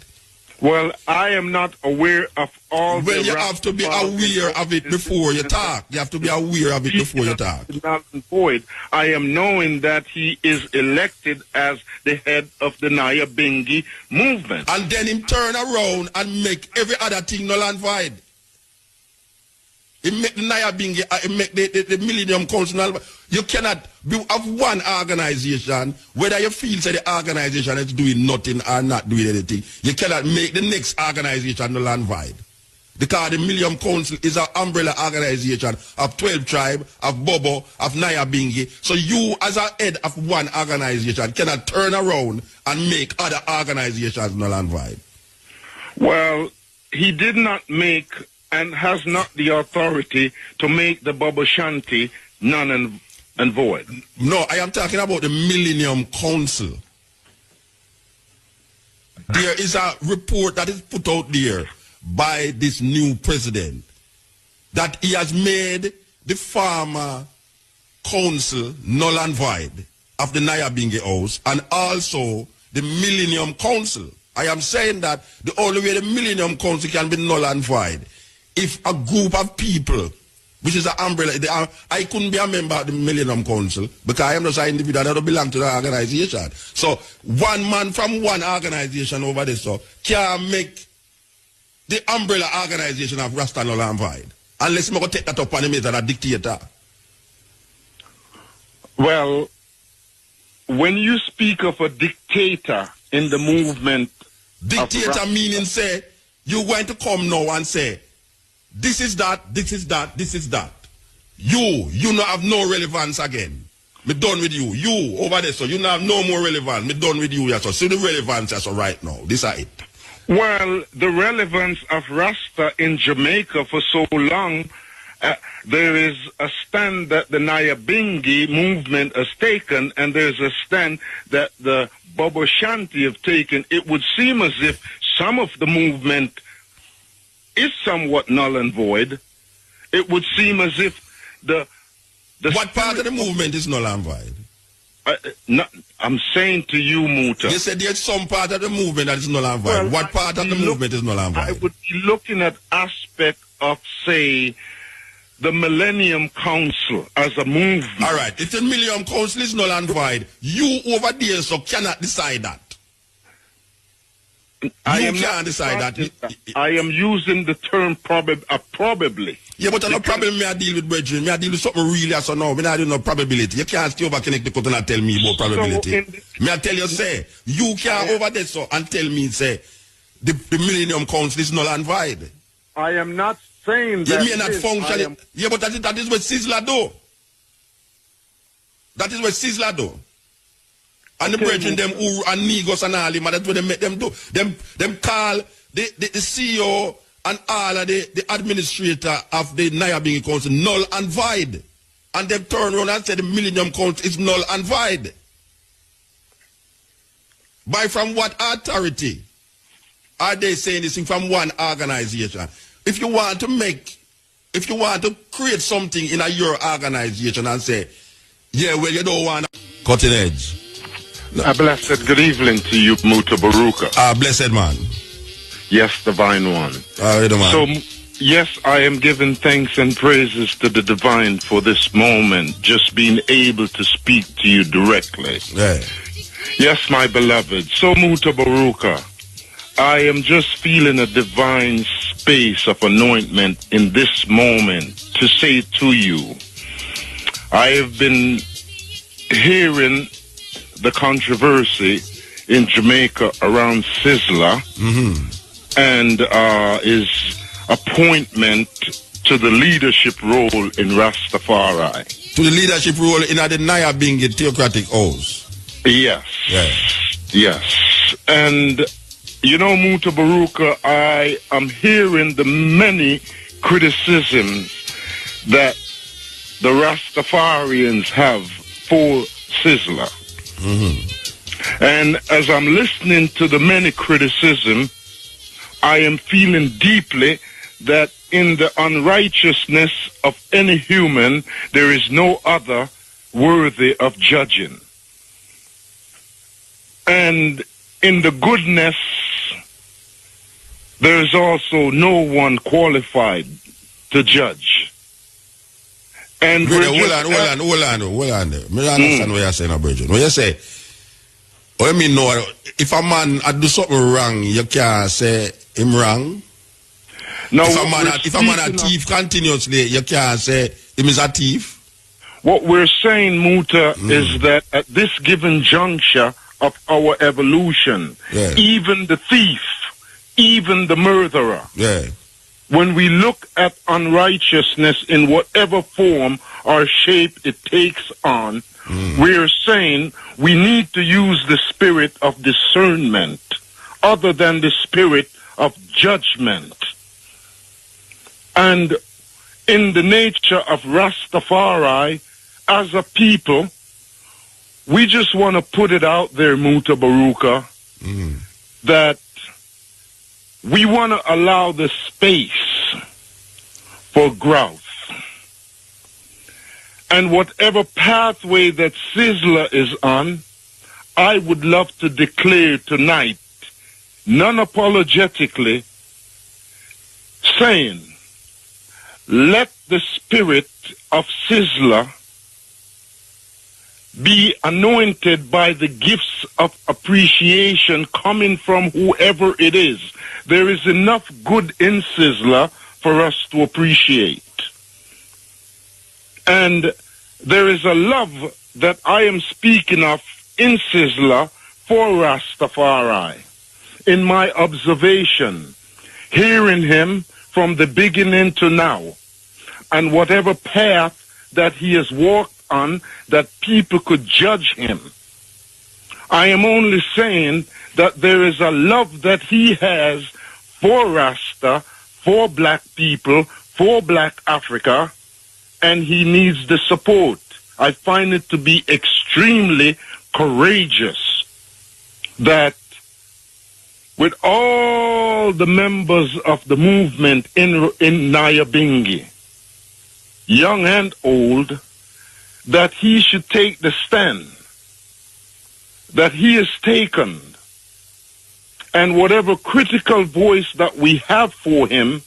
Well, I am not aware of all. Well, you have to be aware of it before you talk. You have to be aware of it before you talk. Null and void. I am knowing that he is elected as the head of the Nyabinghi movement. And then him turn around and make every other thing null and void. He make the Nyabinghi, he make the Millennium Council. You cannot have one organization, whether you feel that the organization is doing nothing or not doing anything. You cannot make the next organization null and void. Because the Millennium Council is an umbrella organization of 12 tribes, of Bobo, of Nyabinghi. So you, as a head of one organization, cannot turn around and make other organizations null and void. Well, he did not make and has not the authority to make the Baba Shanti null and void. No, I am talking about the Millennium Council. There is a report that is put out there by this new president that he has made the former council null and void of the Nyabinghi house and also the Millennium Council. I am saying that the only way the Millennium Council can be null and void if a group of people, which is an umbrella, I couldn't be a member of the Millennium Council because I am just an individual that don't belong to the organization. So one man from one organization over there so can make the umbrella organization of Rasta null and void. Unless I go take that up and make that a dictator. Well, when you speak of a dictator in the movement, dictator meaning say you're going to come now and say this is that, this is that, this is that. You not have no relevance again. Me done with you. You over there, so you not have no more relevance. Me done with you, yes. So see the relevance as right now. This is it. Well, the relevance of Rasta in Jamaica for so long There is a stand that the Nyabingi movement has taken, and there's a stand that the Bobo Shanti have taken. It would seem as if some of the movement is somewhat null and void. It would seem as if the what part of the movement is null and void? I'm saying to you, Muta. You said there's some part of the movement that is null and void. Well, what part of the movement is null and void? I would be looking at aspect of, say, the Millennium Council as a movement. All right. If the Millennium Council is null and void, you over there so cannot decide that. I can't decide that. I am using the term probably. Yeah, but no problem me I deal with, brethren. Me I deal with something really so now. Me I do no probability. You can't stay over connect the cut and tell me about probability. Me I tell you, say, you can't over there so and tell me, say, the Millennium Council is null and void. I am not saying that. You may not function. Yeah, but that is what Sizzler do. That is what Sizzler do. And the brethren, them who and Negos and all them, that's what they make them do. Them call the CEO and all of the administrator of the Nyabingi Council null and void. And them turn around and say the Millennium Council is null and void. By from what authority are they saying this thing from one organization? If you want to create something in your organization and say, yeah, well, you don't want to cutting edge. No. A blessed good evening to you, Mutabaruka. Blessed man. Yes, divine one. Man. So, yes, I am giving thanks and praises to the divine for this moment, just being able to speak to you directly. Yeah. Yes, my beloved. So, Mutabaruka, I am just feeling a divine space of anointment in this moment to say to you, I have been hearing the controversy in Jamaica around Sizzler and his appointment to the leadership role in Rastafari. To the leadership role in the Nyabingi theocratic house. Yes. Yes. And, you know, Mutabaruka, I am hearing the many criticisms that the Rastafarians have for Sizzler. And as I'm listening to the many criticism, I am feeling deeply that in the unrighteousness of any human, there is no other worthy of judging. And in the goodness, there is also no one qualified to judge. And hold on. Me understand what you're saying, Bridget. When you say, what I mean, no, if a man do something wrong, you can't say him wrong. No, if a man a thief continuously, you can't say him is a thief. What we're saying, Muta, is that at this given juncture of our evolution, even the thief, even the murderer, when we look at unrighteousness in whatever form or shape it takes on, we're saying we need to use the spirit of discernment other than the spirit of judgment. And in the nature of Rastafari, as a people, we just want to put it out there, Mutabaruka, that we want to allow the space for growth. And whatever pathway that Sizzler is on, I would love to declare tonight, non-apologetically, saying, let the spirit of Sizzler be anointed by the gifts of appreciation coming from whoever it is. There is enough good in Sizzler for us to appreciate. And there is a love that I am speaking of in Sizzler for Rastafari. In my observation, hearing him from the beginning to now, and whatever path that he has walked on that people could judge him, I am only saying that there is a love that he has for Rasta, for black people, for Black Africa, and he needs the support. I find it to be extremely courageous that with all the members of the movement in Nyabingi, young and old, that he should take the stand that he has taken, and whatever critical voice that we have for him,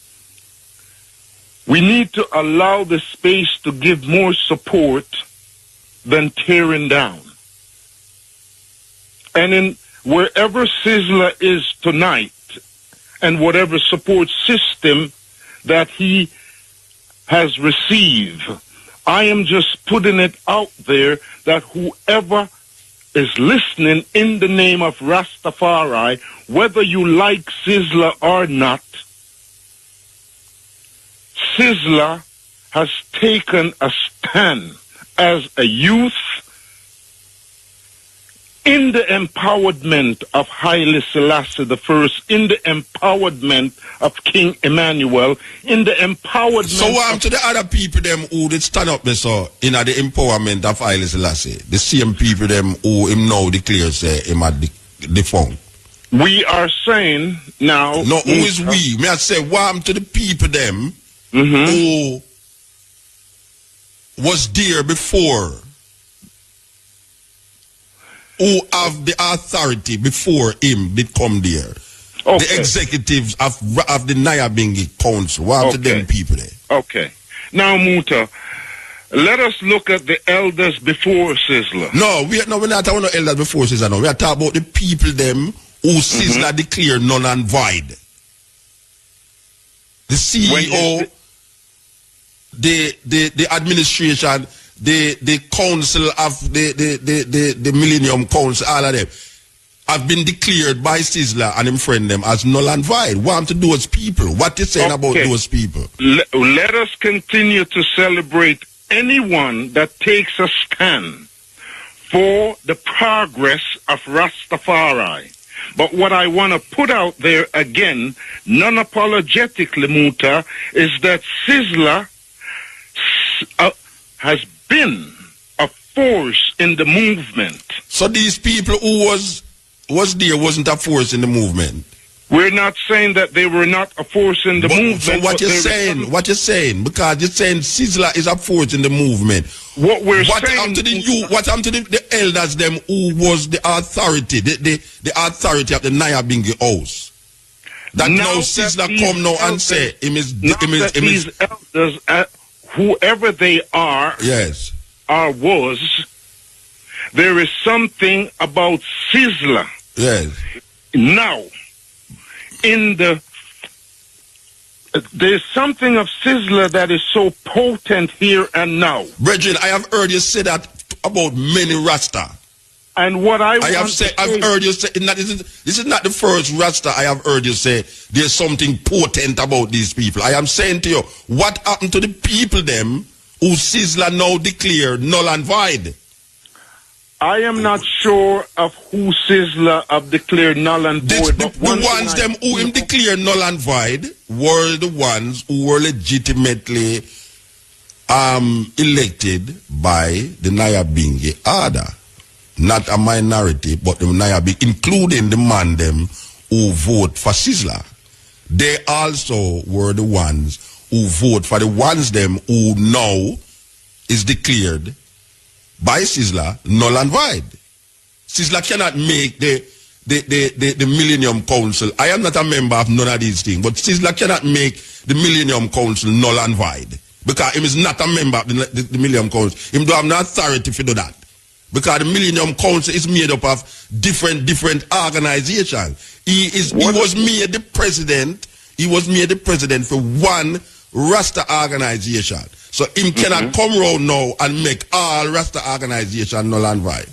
we need to allow the space to give more support than tearing down. And in wherever Sizzla is tonight, and whatever support system that he has received, I am just putting it out there that whoever is listening in the name of Rastafari, whether you like Sizzla or not, Sizzla has taken a stand as a youth in the empowerment of Haile Selassie I, in the empowerment of King Emmanuel, in the empowerment. So to the other people them who did stand up this in the empowerment of Haile Selassie, the same people them who him now declares him at the phone. We are saying now. No, who is we? May I say warm to the people them who was there before, who have the authority before him did come there. Okay. The executives of the Nyabingi Council. What to them people there? Okay. Now, Muta, let us look at the elders before Sizzla. No, we're not talking about elders before Sizzla. No, we are talking about the people them who Sizzla declared null and void. The CEO, the administration, the council of the Millennium Council, all of them have been declared by Sizzla and him friend them as null and void. What to those people? What you saying about those people? Let us continue to celebrate anyone that takes a stand for the progress of Rastafari. But what I want to put out there again, non-apologetically, Muta, is that Sizzla has been a force in the movement. So these people who was there wasn't a force in the movement? We're not saying that they were not a force in the movement. So what you're saying? What you're saying? Because you're saying Sizzla is a force in the movement. What happened to the elders them who was the authority, the authority of the Nyabingi house? That now Sizzla come now and say these elders, whoever they are, yes, or was, there is something about Sizzla. Yes. Now, there's something of Sizzla that is so potent here and now. Brethren, I have heard you say that about many Rasta. And what I've heard you say, this is not the first Rasta I have heard you say there's something potent about these people. I am saying to you, what happened to the people them who Sizzla now declared null and void? I am not sure of who Sizzla have declared null and void. The ones them who him declared null and void were the ones who were legitimately elected by the Nyabingi order. Not a minority, but the Nyabingi, including the man them who vote for Sizzla. They also were the ones who vote for the ones them who now is declared by Sizzla null and void. Sizzla cannot make the Millennium Council. I am not a member of none of these things, but Sizzla cannot make the Millennium Council null and void because he is not a member of the Millennium Council. He don't have no authority to do that because the Millennium Council is made up of different organizations. He was made the president. He was made the president for one Rasta organization. So him cannot come round now and make all Rasta organization null and void.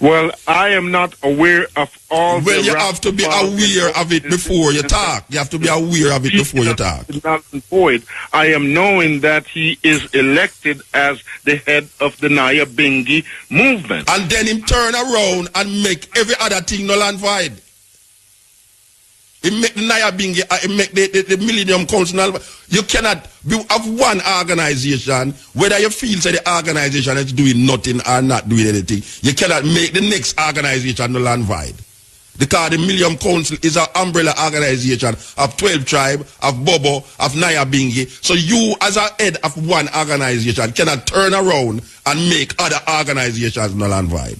Well, I am not aware of all. Well, you have to be aware of it before you talk. You have to be aware of it before you talk. Null and void. I am knowing that he is elected as the head of the Nyabingi movement. And then him turn around and make every other thing null and void. It make the Nyabingi, it make the Millennium Council. You cannot have one organization, whether you feel that the organization is doing nothing or not doing anything. You cannot make the next organization null and void. Because the Millennium Council is an umbrella organization of 12 tribes, of Bobo, of Nyabingi. So you, as a head of one organization, cannot turn around and make other organizations null and void.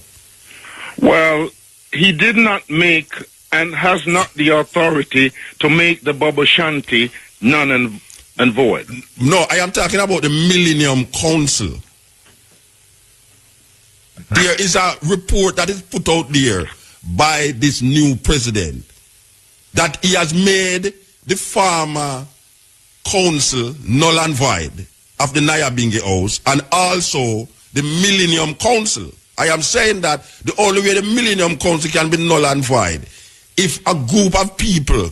Well, he did not make and has not the authority to make the Bobo Shanti none and void. No, I am talking about the Millennium Council. There is a report that is put out there by this new president that he has made the former council null and void of the Nyabingi House and also the Millennium Council. I am saying that the only way the Millennium Council can be null and void if a group of people,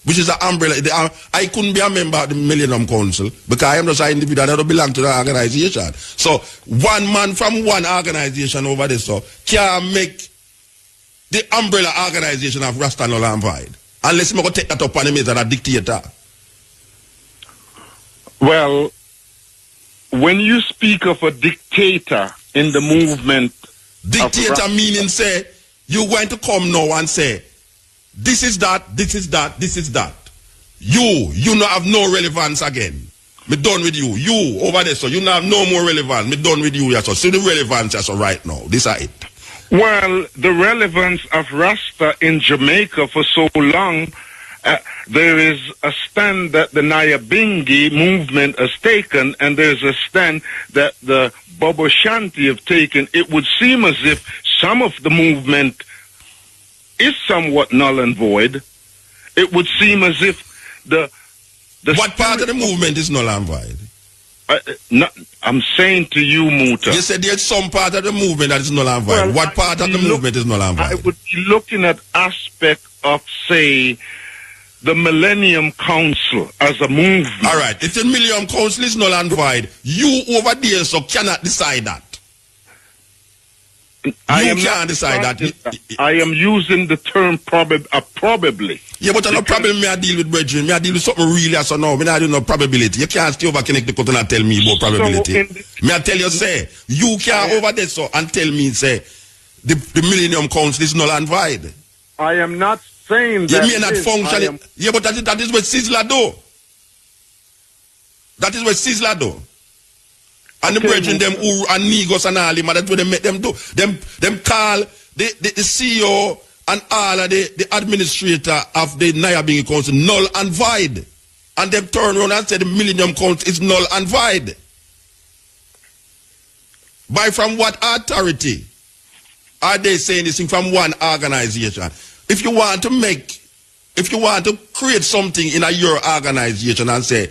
which is an umbrella, I couldn't be a member of the Millennium Council because I am just an individual that don't belong to the organization. So one man from one organization over there so can make the umbrella organization of Rasta null and void. Unless we go take that up on him as a dictator. Well, when you speak of a dictator in the movement, dictator meaning say you're going to come now and say this is that, this is that, this is that. You not have no relevance again. Me done with you. You over there, so you not have no more relevance. Me done with you, yes. So see the relevance, yes, right now. This is it. Well, the relevance of Rasta in Jamaica for so long, there is a stand that the Nyabingi movement has taken, and there's a stand that the Bobo Shanti have taken. It would seem as if some of the movement is somewhat null and void. It would seem as if the what part of the movement is null and void? I'm saying to you, Muta. You said there's some part of the movement that is null and void. Well, what part of the movement is null and void? I would be looking at aspect of, say, the Millennium Council as a movement. All right. If the Millennium Council is null and void, you over there so cannot decide that. I can't decide that. I am using the term probably. Yeah, but no problem me I deal with brethren. Me I deal with something really so now. Me I do no probability. You can't stay over connect the cut and tell me about probability. Me I tell you say, you can't over there so and tell me say the Millennium Council is null and void. I am not saying that. You may not function. Yeah, but that is what Sizzler do. That is what Sizzler do. And the brethren, them who and Negos and all them, that's what they make them do. Them call the CEO and all of the administrator of the Nyabingi Council null and void. And them turn around and say the Millennium Council is null and void. By from what authority are they saying this thing from one organization? If you want to create something in your organization and say,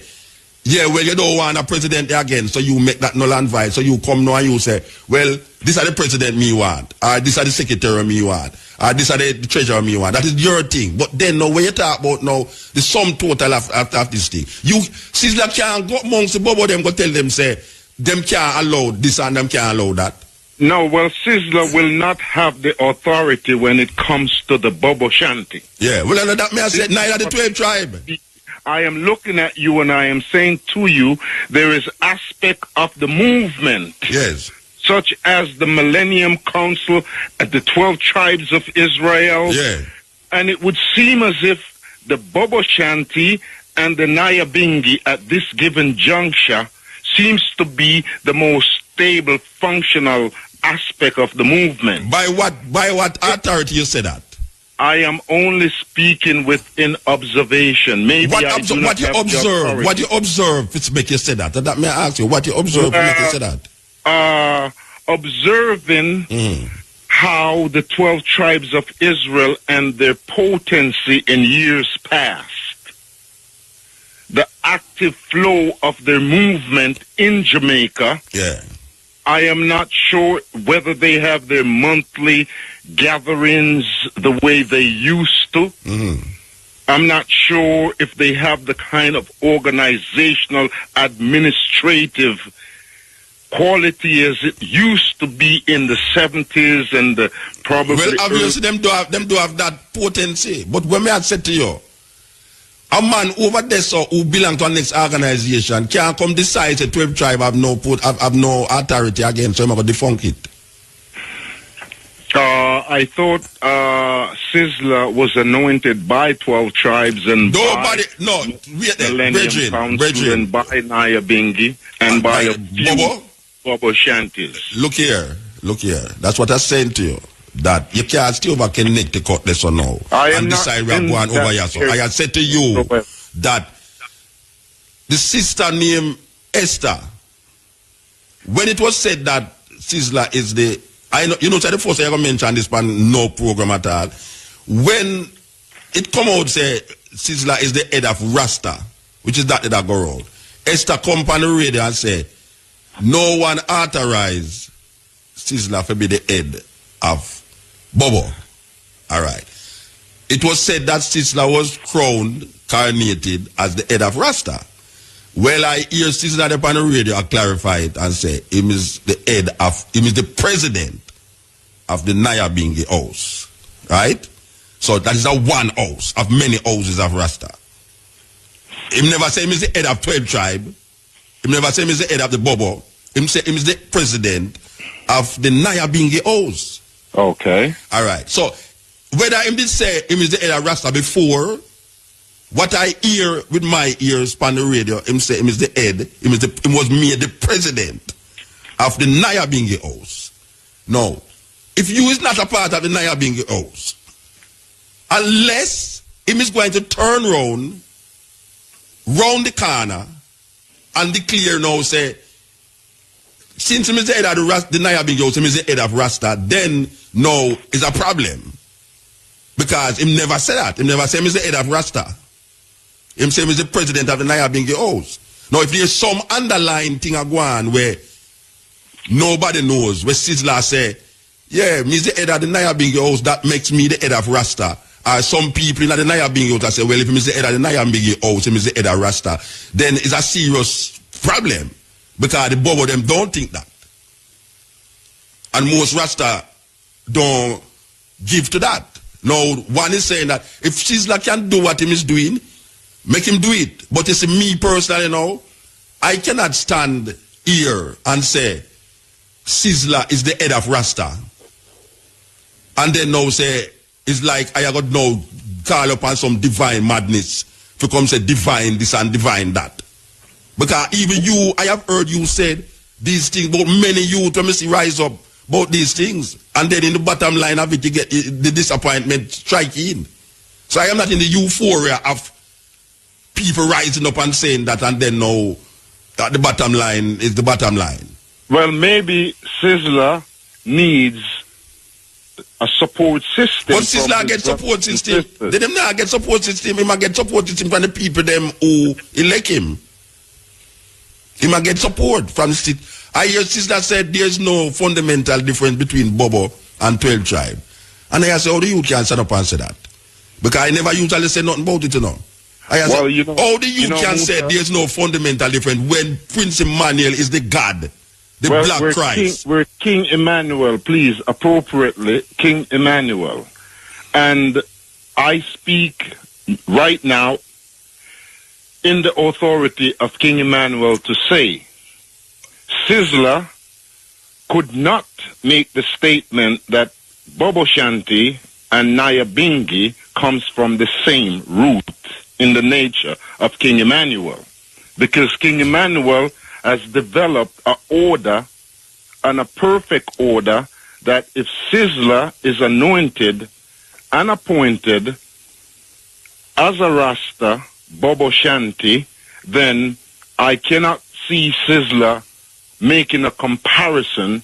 yeah, well, you don't want a president again, so you make that null and void. So you come now and you say, well, this is the president me want, or this is the secretary me want, or this is the treasurer me want. That is your thing. But then now, when you talk about now, the sum total of this thing, you, Sizzler can't go amongst the Bobo, them go tell them, say, them can't allow this and them can't allow that. No, well, Sizzler will not have the authority when it comes to the Bobo Shanti. Yeah, well, that may I say, neither the 12 tribe. I am looking at you and I am saying to you, there is aspect of the movement. Yes. Such as the Millennium Council and the 12 tribes of Israel. Yeah. And it would seem as if the Bobo Shanti and the Nyabingi at this given juncture seems to be the most stable, functional aspect of the movement. By what authority you say that? I am only speaking within observation. Maybe what you observe, it's make you say that. That may I ask you, what you observe make you say that? Observing how the 12 tribes of Israel and their potency in years past, the active flow of their movement in Jamaica. Yeah. I am not sure whether they have their monthly gatherings the way they used to. I'm not sure if they have the kind of organizational, administrative quality as it used to be in the 70s and the probably. Well, obviously them do have that potency. But when me had said to you, A man over there so who belong to a next organization can't come decide the 12 tribe have no authority against, so I'm going to defunk it. I thought Sizzler was anointed by 12 tribes and nobody, by no, wait there, Millennium Council and by Naya Bingi and by a few Bobo Shanties. Look here. That's what I'm saying to you. That you can't still over connect the cutlass or no. And decide we are going over here. So I had said to you that the sister named Esther, when it was said that Sizzler is the, I know, you know, so the first I ever mentioned this pan no program at all. When it come out say Sizzler is the head of Rasta, which is that go road. Esther come on the radio and say, no one authorized Sizzler to be the head of Bobo. Alright. It was said that Sizzler was crowned, coronated as the head of Rasta. Well, I hear Sizzler on the radio clarify it and say him is the president of the Naya Bingi house. Right? So that is a one house of many houses of Rasta. Him never say him is the head of 12 tribe. Him never say him is the head of the Bobo. Him say him is the president of the Naya Bingi house. Okay. All right. So whether him did say him is the head of Rasta before, what I hear with my ears on the radio, him say him is the head. Him was made the president of the Naya Bingi house. No, if you is not a part of the Naya Bingi house, unless him is going to turn round the corner and declare now say, since him is the head of the Naya Bingi house, him is the head of Rasta, then no is a problem. Because him never said that. Him never said him is the head of Rasta. Him say him is the president of the Naya Bingi house. Now if there's some underlying thing going on where nobody knows, where Sizzler say, yeah, me is the head of the Naya Bingi house, that makes me the head of Rasta. Or some people in the Naya Bingi house say, well, if him is the head of the Naya Bingi house, him is the head of Rasta, then it's a serious problem. Because the Bobo them don't think that. And most Rasta don't give to that. Now, one is saying that if Sizzler can do what him is doing, make him do it. But it's me personally now, I cannot stand here and say Sizzler is the head of Rasta. And then now say, it's like I got now call upon some divine madness to come say divine this and divine that. Because even you, I have heard you said these things, but many youth when me see rise up about these things. And then in the bottom line of it, you get the disappointment striking. So I am not in the euphoria of people rising up and saying that, and then now that the bottom line is the bottom line. Well, maybe Sizzler needs a support system. But Sizzler get support system. They them not get support system. He might get support system from the people them who elect him. He might get support from the state. I hear Sizzler said there's no fundamental difference between Bobo and 12 tribe. And I say, how do you can stand up and say that? Because I never usually say nothing about it, you know. I say, you know, how do you can say there's no fundamental difference when Prince Emmanuel is the God, the Black Christ? We're King Emmanuel, please, appropriately, King Emmanuel. And I speak right now in the authority of King Emmanuel to say, Sizzler could not make the statement that Bobo Shanti and Naya Bingi comes from the same root in the nature of King Emmanuel. Because King Emmanuel has developed an order and a perfect order that if Sizzler is anointed and appointed as a Rasta, Bobo Shanti, then I cannot see Sizzler making a comparison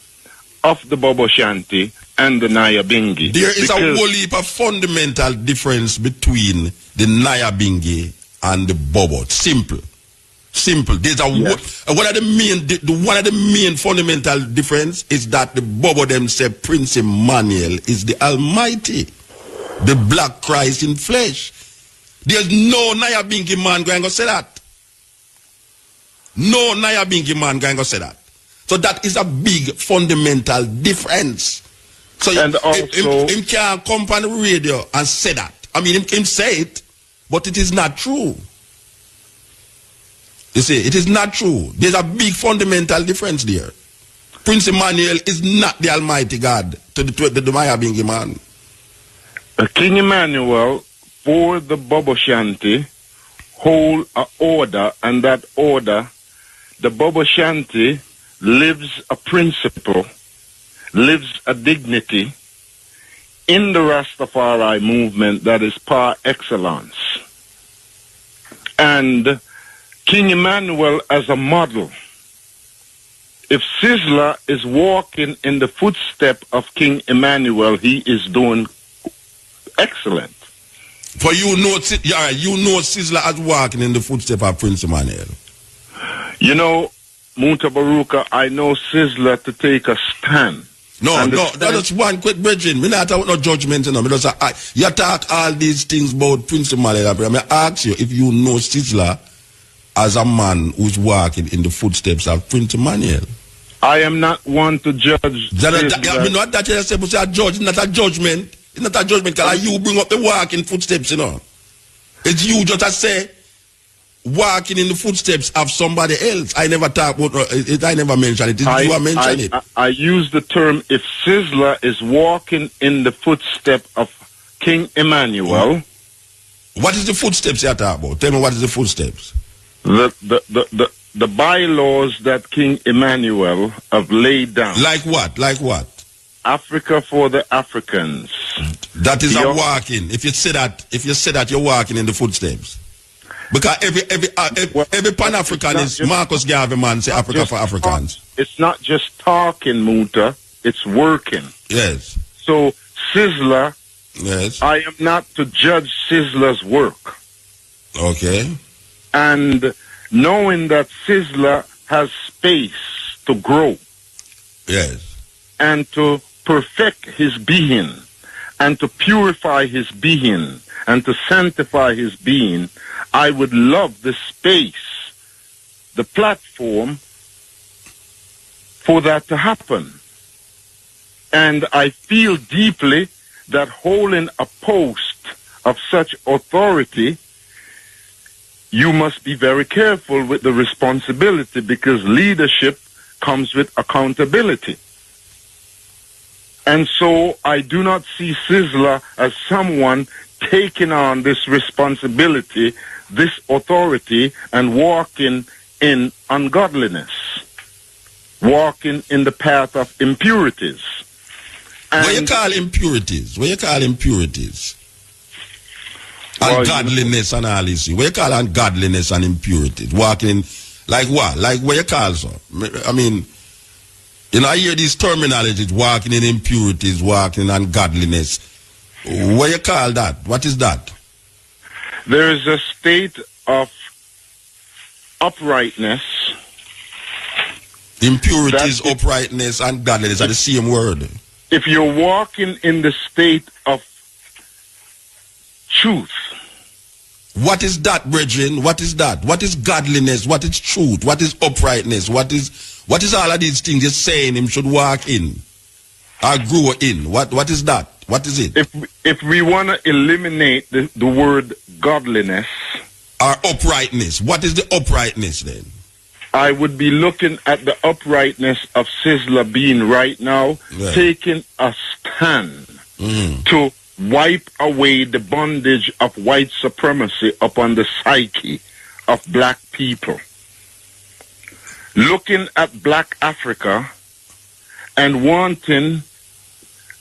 of the Bobo Shanti and the Naya Bingi. There is a whole heap of fundamental difference between the Naya Bingi and the Bobo. Simple. There's a one of the main fundamental difference is that the Bobo them say Prince Emmanuel is the Almighty, the Black Christ in flesh. There's no Naya Bingi man going to say that. No Naya Bingi man going to say that. So that is a big fundamental difference. So him can't come on the radio and say that. I mean, him say it, but it is not true. You see, it is not true. There's a big fundamental difference there. Prince Emmanuel is not the Almighty God to the Maya Bingi man. King Emmanuel, for the Bobo Shanti, hold a order, and that order, the Bobo Shanti lives a principle, lives a dignity in the Rastafari movement that is par excellence. And King Emmanuel as a model. If Sizzla is walking in the footstep of King Emmanuel, he is doing excellent. For you know Sizzla as walking in the footstep of Prince Emmanuel. You know, Mutabaruka, I know Sizzla to take a stand. No, that is one quick bridging. We not talk no judgment, you know. Because you talk all these things about Prince Emmanuel. I ask you if you know Sizzla as a man who's walking in the footsteps of Prince Emmanuel. I am not one to judge. Not that you say, but a judge, not a judgment. It's not a judgment, because you bring up the walking footsteps, you know. It's you just to say walking in the footsteps of somebody else. I never talk about it. I never mentioned it. You mention it. I use the term, if Sizzla is walking in the footstep of King Emmanuel. What is the footsteps you talk about? Tell me, what is the footsteps? The bylaws that King Emmanuel have laid down. Like what? Like what? Africa for the Africans. That is a walking. If you say that, you're walking in the footsteps. Because every Pan-Africanist, Marcus Garvey man say Africa for Africans. It's not just talking, Muta. It's working. Yes. So Sizzla. Yes. I am not to judge Sizzla's work. Okay. And knowing that Sizzla has space to grow. Yes. And to perfect his being, and to purify his being, and to sanctify his being, I would love the space, the platform for that to happen. And I feel deeply that holding a post of such authority, you must be very careful with the responsibility, because leadership comes with accountability. And so I do not see Sizzla as someone taking on this responsibility, this authority, and walking in ungodliness, walking in the path of impurities. And what you call impurities? What you call impurities? Ungodliness and all this. What you call ungodliness and impurities? Walking, like what? Like what you call so? I mean, you know, I hear these terminologies, walking in impurities, walking in ungodliness. What you call that? What is that? There is a state of uprightness. Impurities, uprightness, and godliness are the same word. If you're walking in the state of truth. What is that, brethren? What is that? What is godliness? What is truth? What is uprightness? What is all of these things you're saying him should walk in or grow in? What is that? What is it? If we want to eliminate the word godliness or uprightness, what is the uprightness then? I would be looking at the uprightness of Sizzla being right now, taking a stand to wipe away the bondage of white supremacy upon the psyche of black people. Looking at black Africa and wanting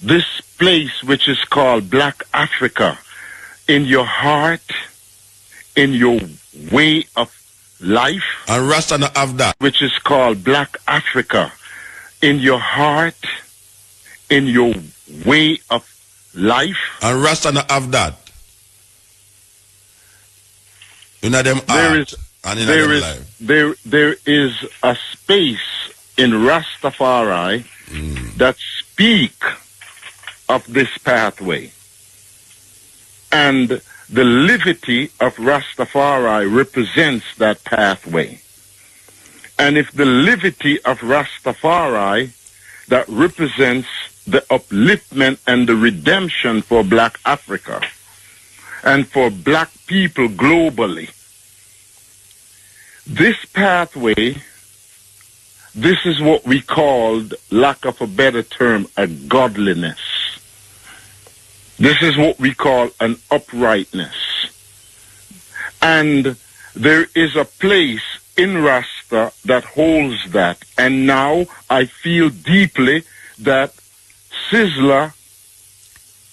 this place which is called black Africa in your heart, in your way of life. And Rasta not have that. Which is called black Africa in your heart, in your way of life. And Rasta not have that. In them heart and in them life. There is a space in Rastafari that speak of this pathway. And the livity of Rastafari represents that pathway. And if the livity of Rastafari that represents the upliftment and the redemption for black Africa, and for black people globally. This pathway, this is what we called, lack of a better term, a godliness. This is what we call an uprightness. And there is a place in Rasta that holds that. And now I feel deeply that Sizzla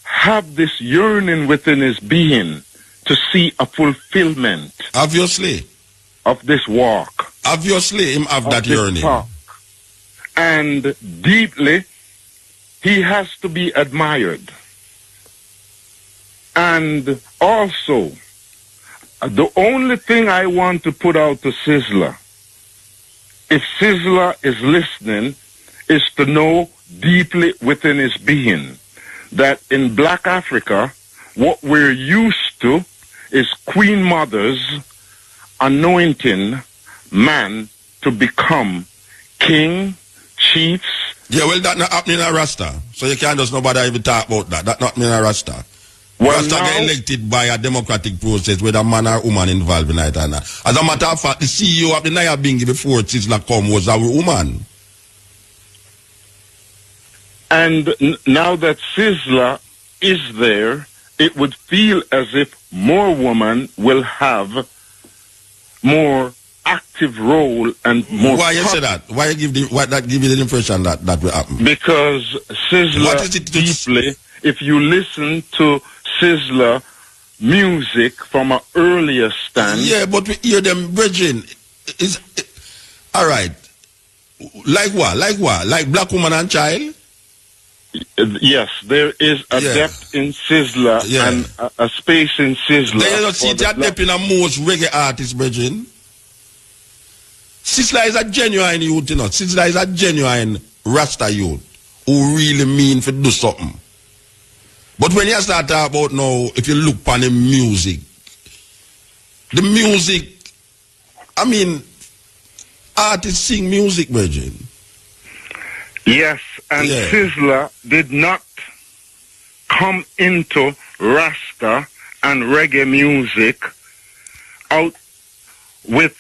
have this yearning within his being to see a fulfillment. Obviously. Of this walk. Obviously, him have that yearning. Talk. And deeply, he has to be admired. And also, the only thing I want to put out to Sizzla, if Sizzla is listening, is to know deeply within his being that in Black Africa, what we're used to is Queen Mothers anointing man to become king, chiefs. Yeah, well, that not happening in Rasta. So you can't just nobody even talk about that. That not happening in Rasta. Well, Rasta get elected by a democratic process with a man or woman involved in it. And as a matter of fact, the CEO of the Naya Bingi before Sizzla come was a woman. And now that Sizzla is there, it would feel as if more women will have more active role and more. Why you say that? Why you give you the impression that will happen? Because Sizzla deeply, if you listen to Sizzla music from an earlier stand. Yeah, but we hear them bridging. All right. Like what? Like what? Like Black Woman and Child? Yes, there is a depth in Sizzla and a space in Sizzla. They don't see that depth in a most reggae artist, brethren. Sizzla is a genuine youth, you know. Sizzla is a genuine Rasta youth who really mean to do something. But when you start talking about now, if you look upon the music, I mean, artists sing music, brethren. Yes, and Sizzla did not come into Rasta and reggae music out with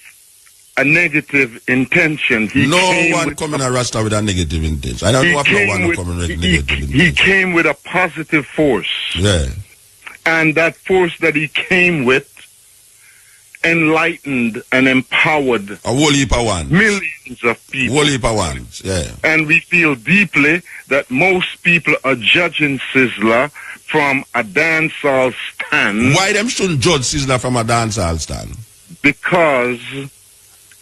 a negative intention. No one coming to Rasta with a negative intention. I don't know if no one coming with negative intention. He came with a positive force. Yeah. And that force that he came with enlightened and empowered a whole heap of ones. Millions of people. Whole heap of ones, yeah. And we feel deeply that most people are judging Sizzla from a dancehall stand. Why them shouldn't judge Sizzla from a dancehall stand? Because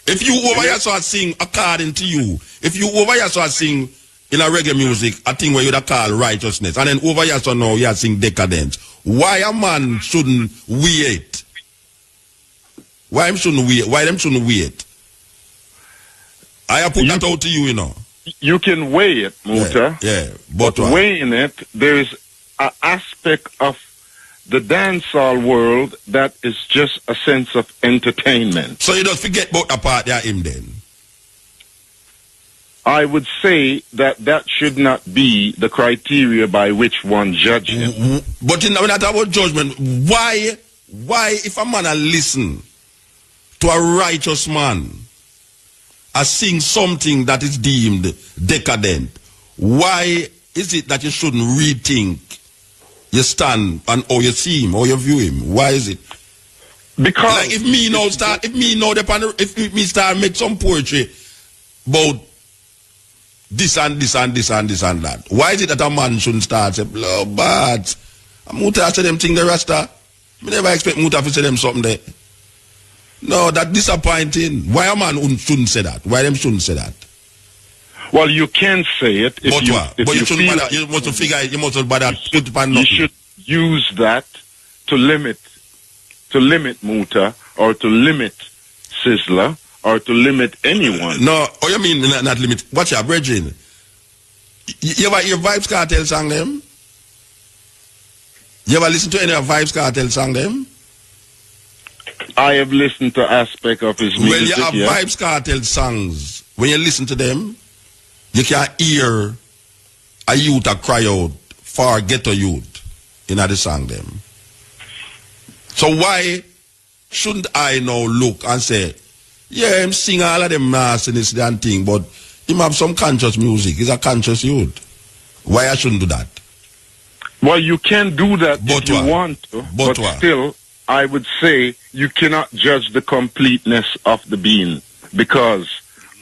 if you over here start sing according to you, if you over here start sing in a reggae music, a thing where you'd call righteousness, and then over here so now you sing decadence, why a man shouldn't wait? Why them shouldn't wait? Why them shouldn't wait? I put that out to you, you know. You can weigh it, Muta. Yeah, but weighing it, there is an aspect of the dancehall world that is just a sense of entertainment. So you don't forget about the part there him then? I would say that that should not be the criteria by which one judges him. But when I talk about judgment, why if a man listen to a righteous man sing something that is deemed decadent, why is it that you shouldn't rethink your stand and how you see him, how you view him? Why is it? Because like if me start make some poetry about this and this and this and this and that, why is it that a man shouldn't start say bloodbath? Muta say them thing the Rasta. I never expect Muta to say them something there. No, that's disappointing. Why a man shouldn't say that? Why them shouldn't say that? Well, you can say it. If but you, what? If but you shouldn't bother, you must figure it. You must bother put upon nothing. You should use that to limit Muta or to limit Sizzla or to limit anyone. No, oh you mean not limit? Watch your brethren. You ever hear Vibes Cartel song them? You ever listen to any of Vibes Cartel song them? I have listened to aspect of his music. Well, you have Vibes Cartel songs. When you listen to them, you can hear a youth a cry out for ghetto youth in the song them. So why shouldn't I now look and say, yeah, him sing all of them nastiness and thing, but him have some conscious music. He's a conscious youth. Why I shouldn't do that? Well, you can do that if you want to, but what? Still, I would say you cannot judge the completeness of the being because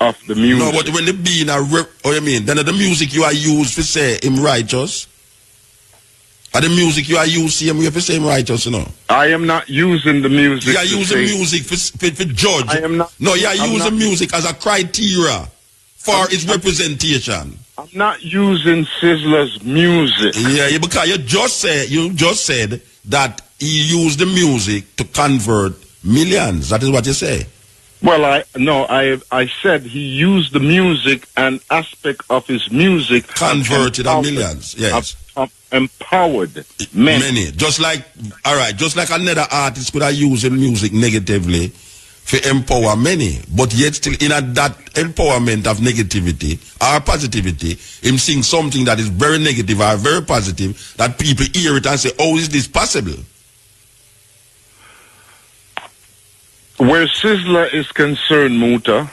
of the music. No, but when the being are, you mean, then the music you are used to say him righteous? Or the music you are used to him, you have to say him righteous, you know? I am not using the music. You are using music for judge. I am not. No, you are using music as a criteria for its representation. I'm not using Sizzla's music. Yeah, because you just said that he used the music to convert millions. That is what you say. Well, I said he used the music and aspect of his music converted a millions. Yes. Empowered many. Just like another artist could have used music negatively to empower many, but yet still in that empowerment of negativity or positivity, him sing something that is very negative or very positive, that people hear it and say, oh, is this possible? Where Sizzla is concerned, Muta,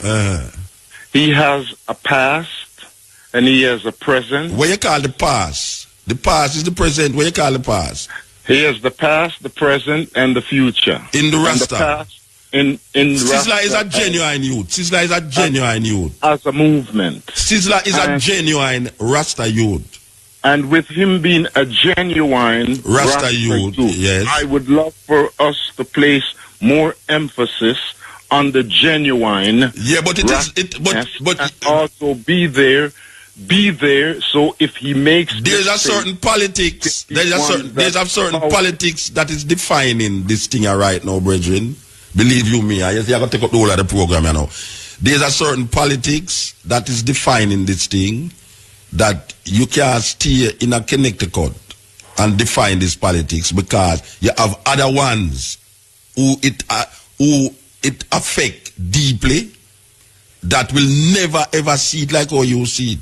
he has a past and he has a present. What you call the past? The past is the present. What you call the past? He has the past, the present, and the future. In the Rasta. Sizzla is a genuine youth. Sizzla is a genuine youth. As a movement. Sizzla is a genuine Rasta youth. And with him being a genuine Rasta youth, yes. I would love for us to place more emphasis on the genuine. Yeah, but and also be there. So if he makes, there's a certain politics. There's a certain politics that is defining this thing right now, brethren. Believe you me, I got to take up the whole of the program, you know. There's a certain politics that is defining this thing, that you can't stay in a Connecticut and define this politics, because you have other ones who it affect deeply, that will never ever see it like how you see it.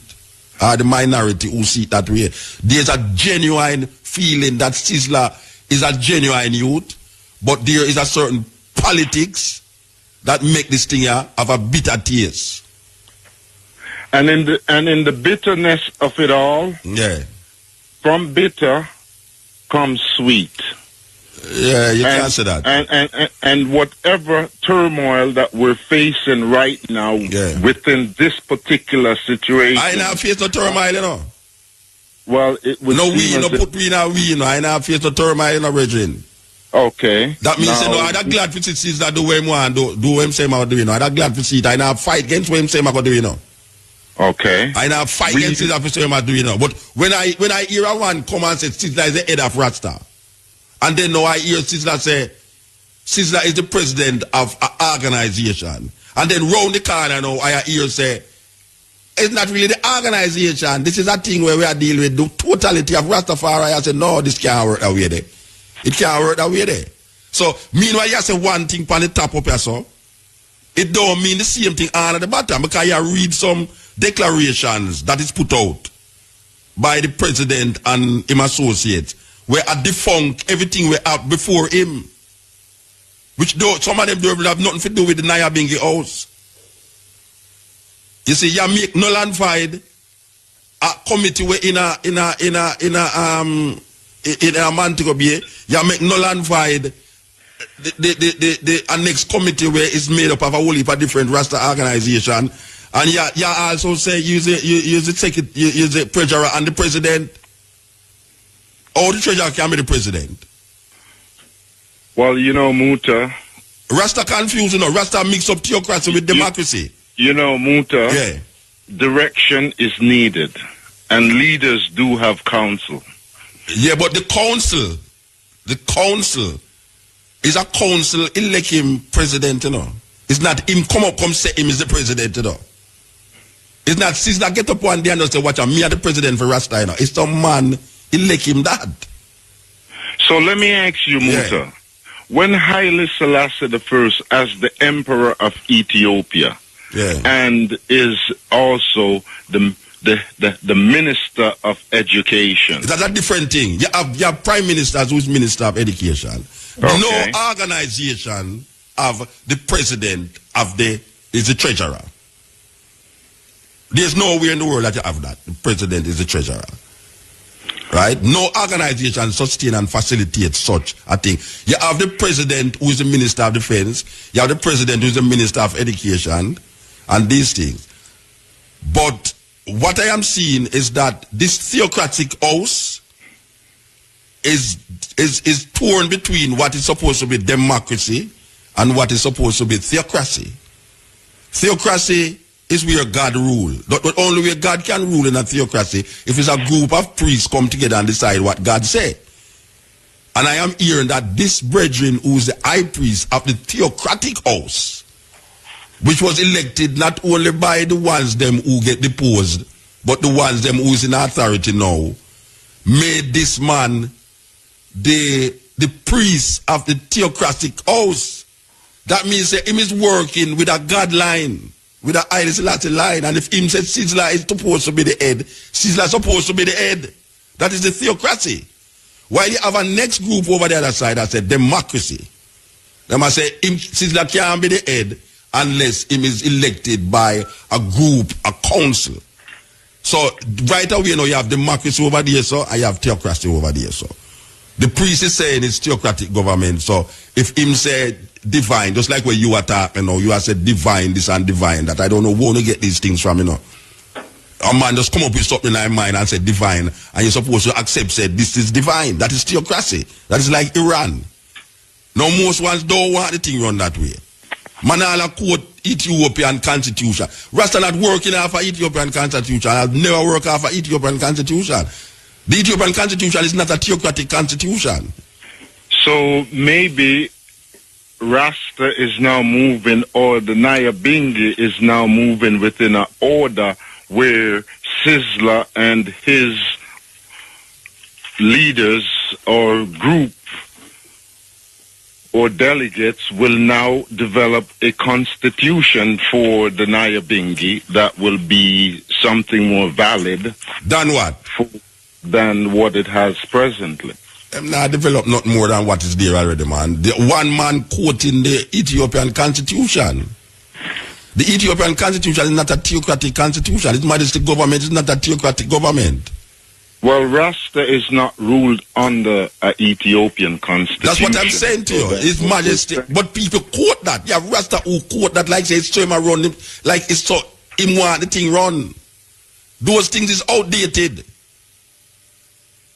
Or the minority who see it that way. There's a genuine feeling that Sizzla is a genuine youth, but there is a certain politics that make this thing have a bitter taste. And in the bitterness of it all, from bitter comes sweet. Yeah, you can't say that. And whatever turmoil that we're facing right now within this particular situation, I not face no turmoil, you know. Well, it would put me in a we, you know. I not face no turmoil, you know, Regine. Okay. That means, you know, I'm glad to see that do what him want do what him say I'm do, you know. I'm glad to see it. I not fight against what him say I'm do, you know. Okay. I not fight against it after say I'm do, you know. But when I hear a one come and say Sizzla is the head of Rasta, and then now I hear Sizzla say Sizzla is the president of an organization, and then round the corner now I hear say it's not really the organization. This is a thing where we are dealing with the totality of Rastafari. I say no, this can't work that way there. It can't work that way there. So meanwhile you say one thing on the top up here, so it don't mean the same thing on the bottom, because you read some declarations that is put out by the president and him associates, where a defunct everything were out before him, which some of them don't have nothing to do with the Nyabingi house. You see, you make null and void a committee where in a Montego Bay, you make null and void the next committee where it's made up of a whole heap of different Rasta organization, and you also say use the treasurer and the president. Or the treasurer can be the president. Well, you know, Muta, Rasta confused, you know. Rasta mix up theocracy with democracy. You know, Muta, direction is needed, and leaders do have counsel. Yeah, but the council is a council elect him president, you know. It's not him come say him is the president, you know. It's not Sizzla get up one day and say, watch out, me are the president for Rasta, you know. It's some man elect him that. So let me ask you, Muta, when Haile Selassie I, as the emperor of Ethiopia, and is also the minister of education. That's a different thing. You have prime ministers who's minister of education, No organization of the president is the treasurer. There's nowhere in the world that you have that. The president is the treasurer. Right? No organization sustain and facilitate such a thing. You have the president who is the minister of defense. You have the president who is the minister of education and these things. But what I am seeing is that this theocratic house is torn between what is supposed to be democracy and what is supposed to be theocracy. Theocracy is where God rule. But only where God can rule in a theocracy if it's a group of priests come together and decide what God say. And I am hearing that this brethren who is the high priest of the theocratic house, which was elected not only by the ones them who get deposed, but the ones them who is in authority now, made this man the priest of the theocratic house. That means that him is working with a God line, with a Haile Selassie line. And if him said Sizzla is supposed to be the head, Sizzla is supposed to be the head. That is the theocracy. While you have a next group over the other side that said democracy. They must say Sizzla can't be the head unless him is elected by a group, a council. So right away, you know, you have democracy over there, so and you have theocracy over there, so. The priest is saying it's theocratic government, so if him said divine, just like when you attack, you know, you have said divine this and divine that. I don't know where to get these things from, you know. A man just come up with something in my mind and say divine, and you're supposed to accept, say this is divine. That is theocracy. That is like Iran. Now most ones don't want the thing run that way. Manala quote Ethiopian constitution. Rasta not working off of Ethiopian constitution. I've never worked off of Ethiopian constitution. The Ethiopian constitution is not a theocratic constitution. So maybe Rasta is now moving, or the Nyabingi is now moving within an order where Sizzla and his leaders or group or delegates will now develop a constitution for the Nyabingi that will be something more valid than what? Than what it has presently. Not develop not more than what is there already, man. The one man quoting the Ethiopian constitution. The Ethiopian constitution is not a theocratic constitution. Its Majesty government is not a theocratic government. Well, Rasta is not ruled under an Ethiopian constitution. That's what I'm saying to you. His Majesty. But people quote that. You have Rasta who quote that like say it's so him run, like it's so him want the thing run. Those things is outdated.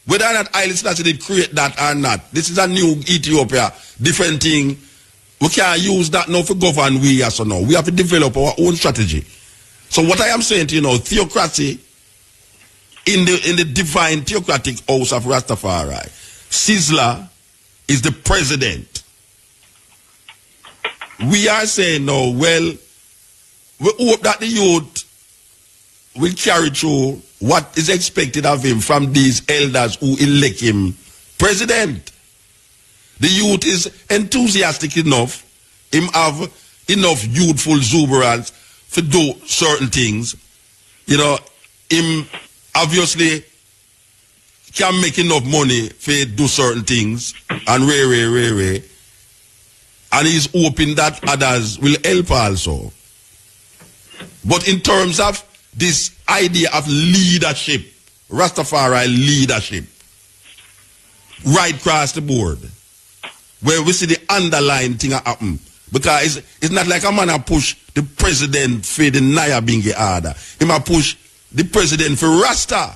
Whether or not Haile Selassie did create that or not, this is a new Ethiopia, different thing. We can't use that now for govern we, yes or no. We have to develop our own strategy. So what I am saying to you now, theocracy in the divine theocratic house of Rastafari, Sizzla is the president. We are saying now, well, we hope that the youth will carry through what is expected of him from these elders who elect him president. The youth is enthusiastic enough, him have enough youthful exuberance to do certain things. You know, him obviously can make enough money to do certain things and and he's hoping that others will help also. But in terms of this idea of leadership, Rastafari leadership, right across the board, where we see the underlying thing happen. Because it's not like a man a push the president for the Nyabingi order. He might push the president for Rasta.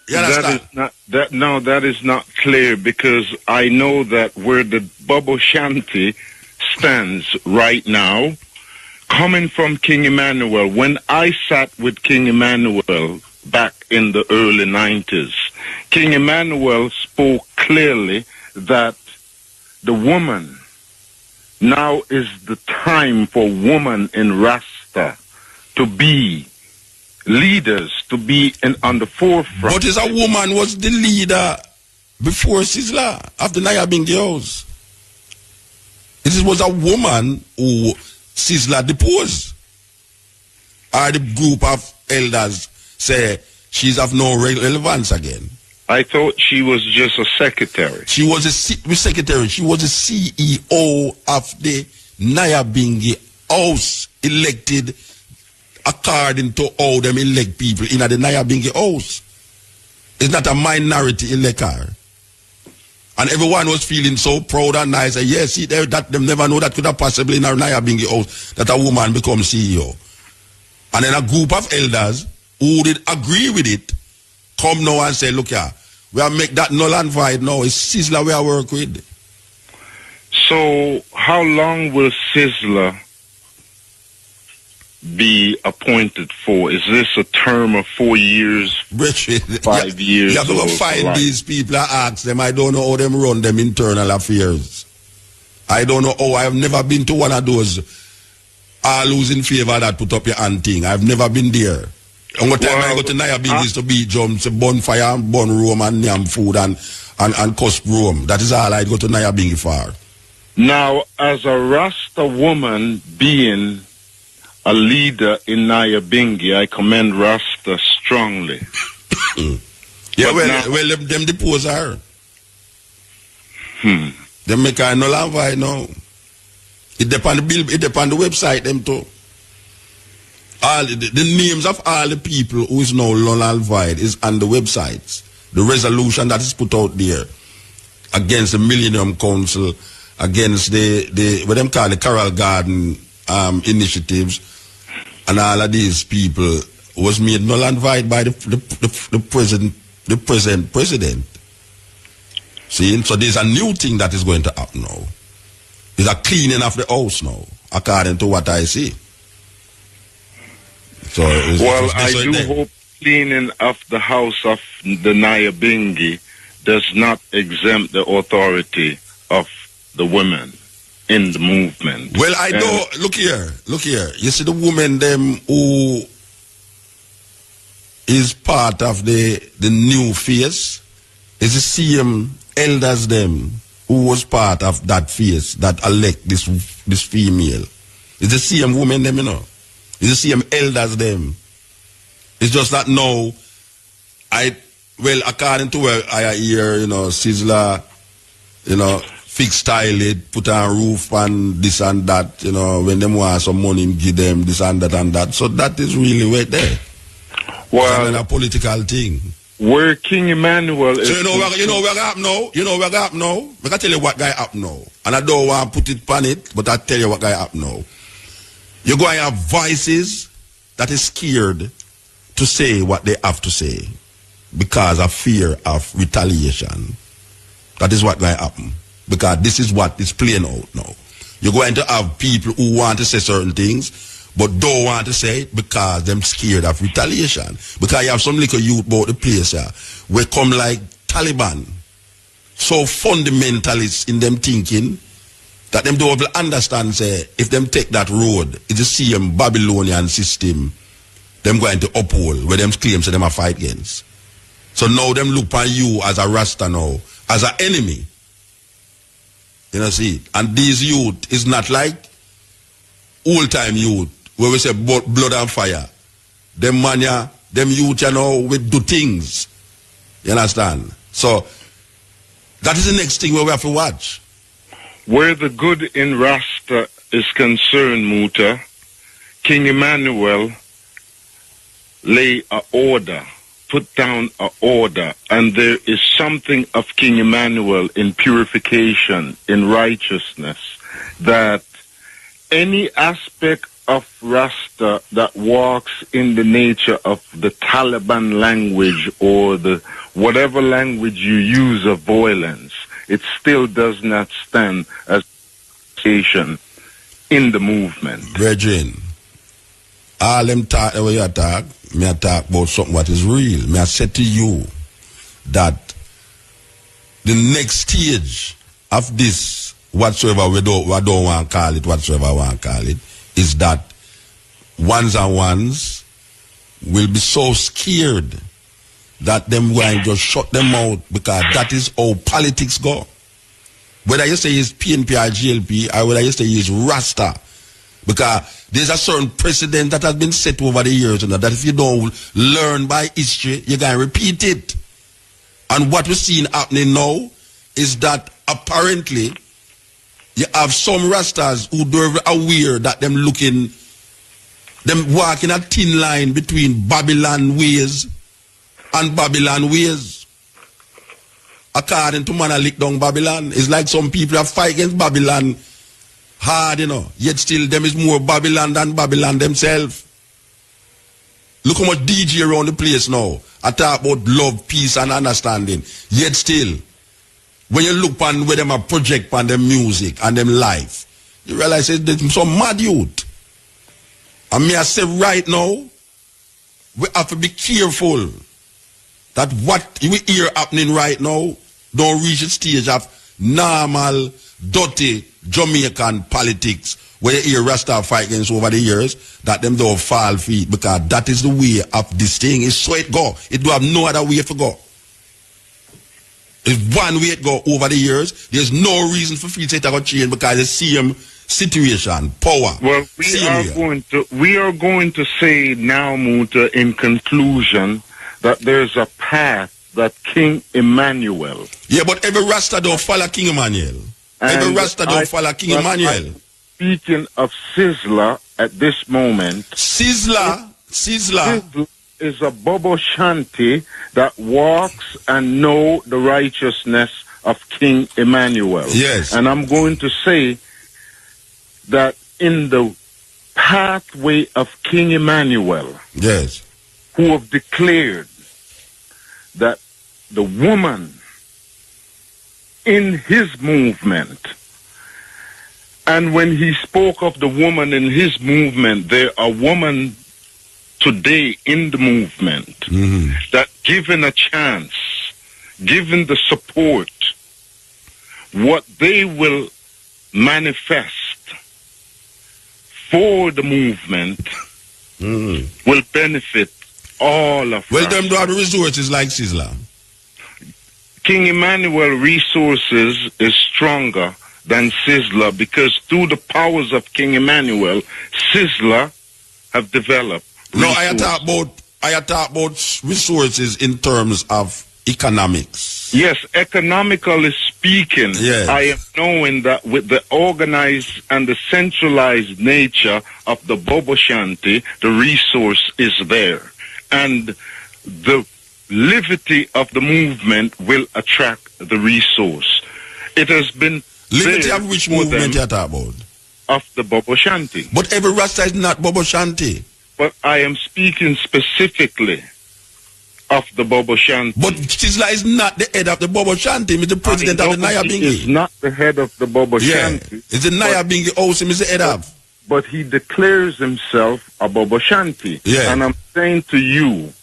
You understand? That is not clear, because I know that where the Bobo Shanti stands right now, coming from King Emmanuel, when I sat with King Emmanuel back in the early 90s, King Emmanuel spoke clearly that the woman, now is the time for women in Rasta to be leaders, to be on the forefront. But as a woman was the leader before Sizzla of the Nyabingi house. It was a woman who Sizzla deposed. Or the group of elders say she's of no relevance again. I thought she was just a secretary. She was a secretary. She was the CEO of the Nyabingi House, elected according to how them elect people in the Nyabingi House. It's not a minority elect her. And everyone was feeling so proud and nice. And yes, see, that them never know that could have possibly in a Nyabingi House that a woman become CEO. And then a group of elders who did agree with it come now and say, look here, we have make that null and void now. It's Sizzla we are work with. So how long will Sizzla be appointed for? Is this a term of 4 years, 5 years? You have to go find these people and ask them. I don't know how them run them internal affairs. I don't know how. I have never been to one of those all who's in favor that put up your hand thing. I've never been there. And what time I go to Nyabingis to beat jumps, bonfire, bun room and yam food and cusp room. That is all I go to Nyabingi for. Now, as a Rasta woman being a leader in Nyabingi, I commend Rasta strongly. Yeah, well, them depose her. Them make her no land void now. It depend on the bill, it depend on the website them too. All the names of all the people who is now null and void is on the websites. The resolution that is put out there against the Millennium Council, against the what them call the Coral Garden initiatives, and all of these people was made null and void by the present president. See, so there's a new thing that is going to happen now. There's a cleaning of the house now, according to what I see. So I do hope cleaning of the house of the Nyabingi does not exempt the authority of the women in the movement. Well, I know. Look here. You see the women them who is part of the new face is the same elders them who was part of that face that elect this female. It's the same women them, you know. It's the same elders them. It's just that now, according to where I hear, you know, Sizzla, you know, fix tile it, put on roof and this and that, you know, when them want some money, give them this and that and that. So that is really right there. Well, it's a political thing. Where King Emmanuel is... So you know where I up now? You know where I up now? I can tell you what guy up now. And I don't want to put it on it, but I tell you what guy up now. You're going to have voices that is scared to say what they have to say because of fear of retaliation. That is what going to happen. Because this is what is playing out now. You're going to have people who want to say certain things, but don't want to say it because they're scared of retaliation. Because you have some little youth about the place here, we come like Taliban, so fundamentalist in them thinking, that them don't understand, say, if them take that road, it's the same Babylonian system them going to uphold, where them claim say them a fight against. So now them look on you as a Rasta now, as an enemy. You know, see, and these youth is not like old-time youth, where we say blood and fire. Them mania, them youth, you know, we do things. You understand? So, that is the next thing where we have to watch. Where the good in Rasta is concerned, Muta, King Emmanuel lay a order, put down a order, and there is something of King Emmanuel in purification, in righteousness, that any aspect of Rasta that walks in the nature of the Taliban language or the whatever language you use of violence, it still does not stand as station in the movement. Brethren, all them talk the way you talk, me I talk about something what is real. Me I say to you that the next stage of this, whatsoever we don't want to call it, whatsoever we want to call it, is that ones and ones will be so scared that them going to just shut them out because that is how politics go. Whether you say it's PNP or GLP or whether you say it's Rasta, because there's a certain precedent that has been set over the years, that if you don't learn by history, you're going to repeat it. And what we're seeing happening now is that apparently you have some Rastas who don't aware that them walking a thin line between Babylon ways and Babylon ways. According to man a lick down Babylon. It's like some people have fight against Babylon hard, you know. Yet still them is more Babylon than Babylon themselves. Look how much DJ around the place now. I talk about love, peace and understanding. Yet still, when you look on where them a project on them music and them life, you realize there's some mad youth. And me I say right now, we have to be careful that what we hear happening right now don't reach the stage of normal, dirty Jamaican politics where you hear Rasta fight against over the years, that them don't fall for it, because that is the way of this thing. It's so it go. It do have no other way to go. It's one way it go over the years. There's no reason for free to change because the same situation, power. Well, we are going to say now, Muta, in conclusion, that there's a path that King Emmanuel. Yeah, but every Rasta don't follow King Emmanuel. Every Rasta don't follow King Emmanuel. Speaking of Sizzla at this moment. Sizzla is a Bobo Shanti that walks and know the righteousness of King Emmanuel. Yes. And I'm going to say that in the pathway of King Emmanuel, yes, who have declared that the woman in his movement, and when he spoke of the woman in his movement, there are women today in the movement that given a chance, given the support, what they will manifest for the movement will benefit all of us. Well, them do have the resources like Sizzla. King Emmanuel resources is stronger than Sizzla, because through the powers of King Emmanuel, Sizzla have developed. No, I talk about resources in terms of economics. Yes, economically speaking, yes. I am knowing that with the organized and the centralized nature of the Bobo Shanti, the resource is there. And the liberty of the movement will attract the resource. It has been liberty of which movement you talk about? Of the Bobo Shanti. But every Rasta is not Bobo Shanti. But I am speaking specifically of the Bobo Shanti. But Sizzla is not the head of the Bobo Shanti. He's the president of the Nyabinghi. He is not the head of the Bobo Shanti. It's the Nyabinghi house him is the head of. But he declares himself a Bobo Shanti. Yeah. And I'm saying to you,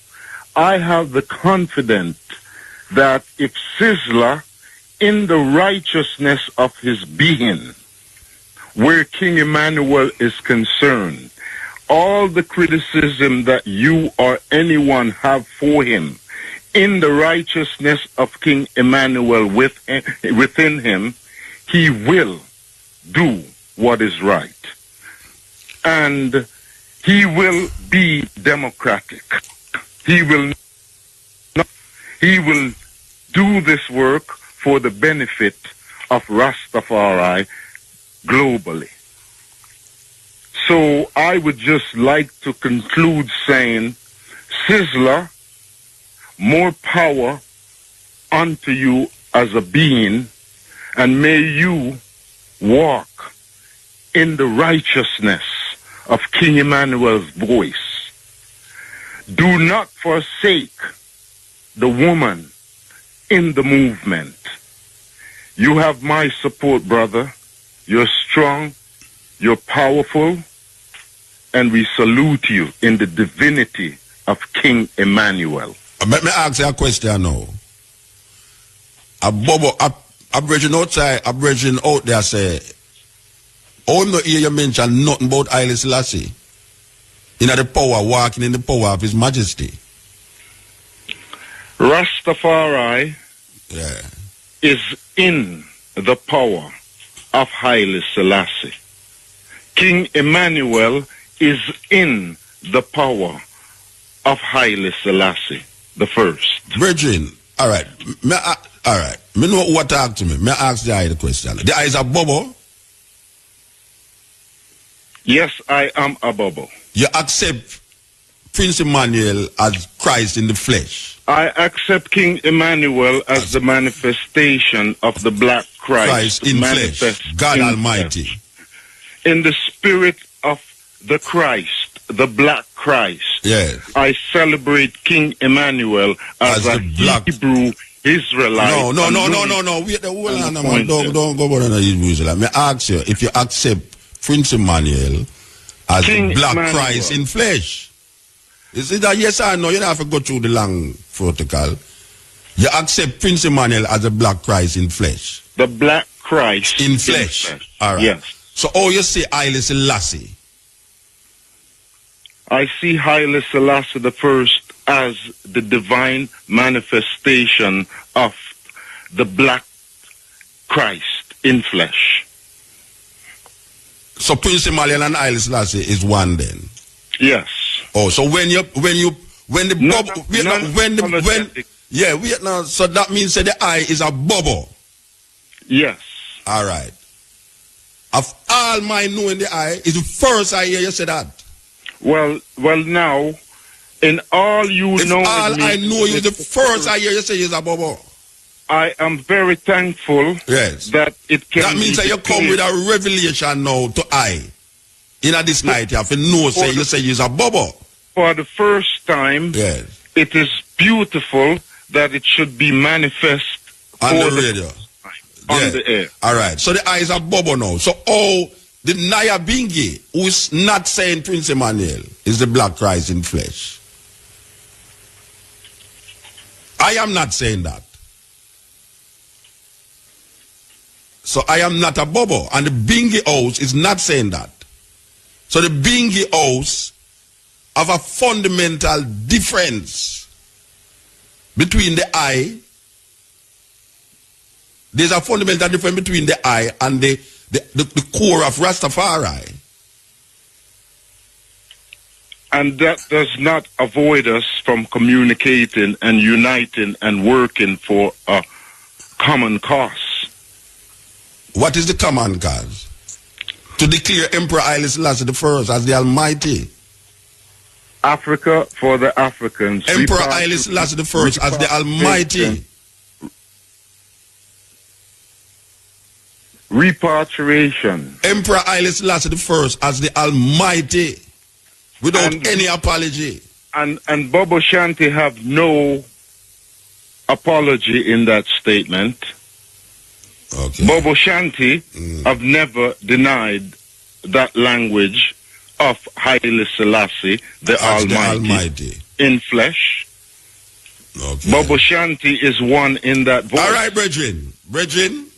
I have the confidence that if Sizzla, in the righteousness of his being, where King Emmanuel is concerned, all the criticism that you or anyone have for him, in the righteousness of King Emmanuel within him, he will do what is right. And he will be democratic. He will do this work for the benefit of Rastafari globally. So I would just like to conclude saying, Sizzla, more power unto you as a being, and may you walk in the righteousness of King Emmanuel's voice. Do not forsake the woman in the movement. You have my support, brother. You're strong, you're powerful, and we salute you in the divinity of King Emmanuel. Let me ask you a question now. A brethren outside, a brethren out there say, oh, no, hear you mention nothing about Haile Selassie. In the power, walking in the power of His Majesty. Rastafari is in the power of Haile Selassie. King Emmanuel is in the power of Haile Selassie the first. Brethren, All right. All right. Me know what talk to me. Me ask the eye the question. The eye is a bubble. Yes, I am a bubble. You accept Prince Emmanuel as Christ in the flesh. I accept King Emmanuel as the manifestation of the black Christ in flesh. God Almighty. In the spirit of the Christ, the black Christ. Yes. I celebrate King Emmanuel as a Hebrew Israelite. No. Wait, hold on, man. Don't go about the Hebrew Israelite. Me ask you if you accept Prince Emmanuel as King the black Emmanuel. Christ in flesh. Is it that yes or no? You don't have to go through the long protocol. You accept Prince Emmanuel as a black Christ in flesh. The black Christ in flesh. All right. Yes. So, you say Haile Selassie? I see Haile Selassie the First as the divine manifestation of the black Christ in flesh. So Prince Emmanuel and Haile Selassie is one then? Yes. Oh, so so that means that the eye is a bubble. Yes. All right. Of all my knowing the eye, is the first I hear you say that. Well, now, in all you know, all I know you, the first I hear you say is a bubble. I am very thankful. Yes. That it can. That means that you come with a revelation now to I. In this night, you have to know, say you say it's a bubble. For the first time, yes. It is beautiful that it should be manifest on the radio. On the air. All right. So the eye is a bubble now. So the Naya Bingi, who is not saying Prince Emmanuel, is the black Christ in flesh. I am not saying that. So I am not a bubble. And the Bingi house is not saying that. So the Bingi house have a fundamental difference between the eye. There's a fundamental difference between the eye and the core of Rastafari. And that does not avoid us from communicating and uniting and working for a common cause. What is the common cause? To declare Emperor Haile Selassie I as the Almighty. Africa for the Africans. Emperor Haile Selassie I as the Almighty. Repatriation. Emperor Haile Selassie I as the Almighty. Without any apology. And Bobo Shanti have no apology in that statement. Okay. Bobo Shanti have never denied that language of Haile Selassie, the Almighty, in flesh. Okay. Bobo Shanti is one in that voice. All right, brethren. Brethren,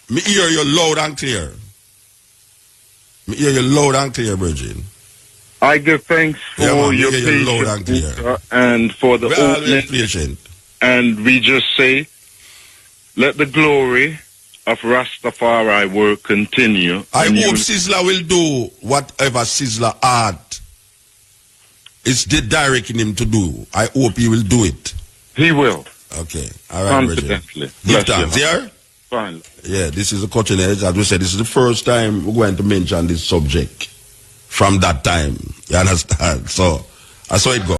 me hear you loud and clear. Me hear you loud and clear, brethren. I give thanks for your patience and for the opening. And we just say, let the glory of Rastafari work continue. I hope Sizzla will do whatever Sizzla art is directing him to do. I hope he will do it. He will. Okay. All right, confidently. Give thanks. Here? Fine. Yeah, this is a cutting edge. As we said, this is the first time we're going to mention this subject from that time. You understand? So, that's how it goes.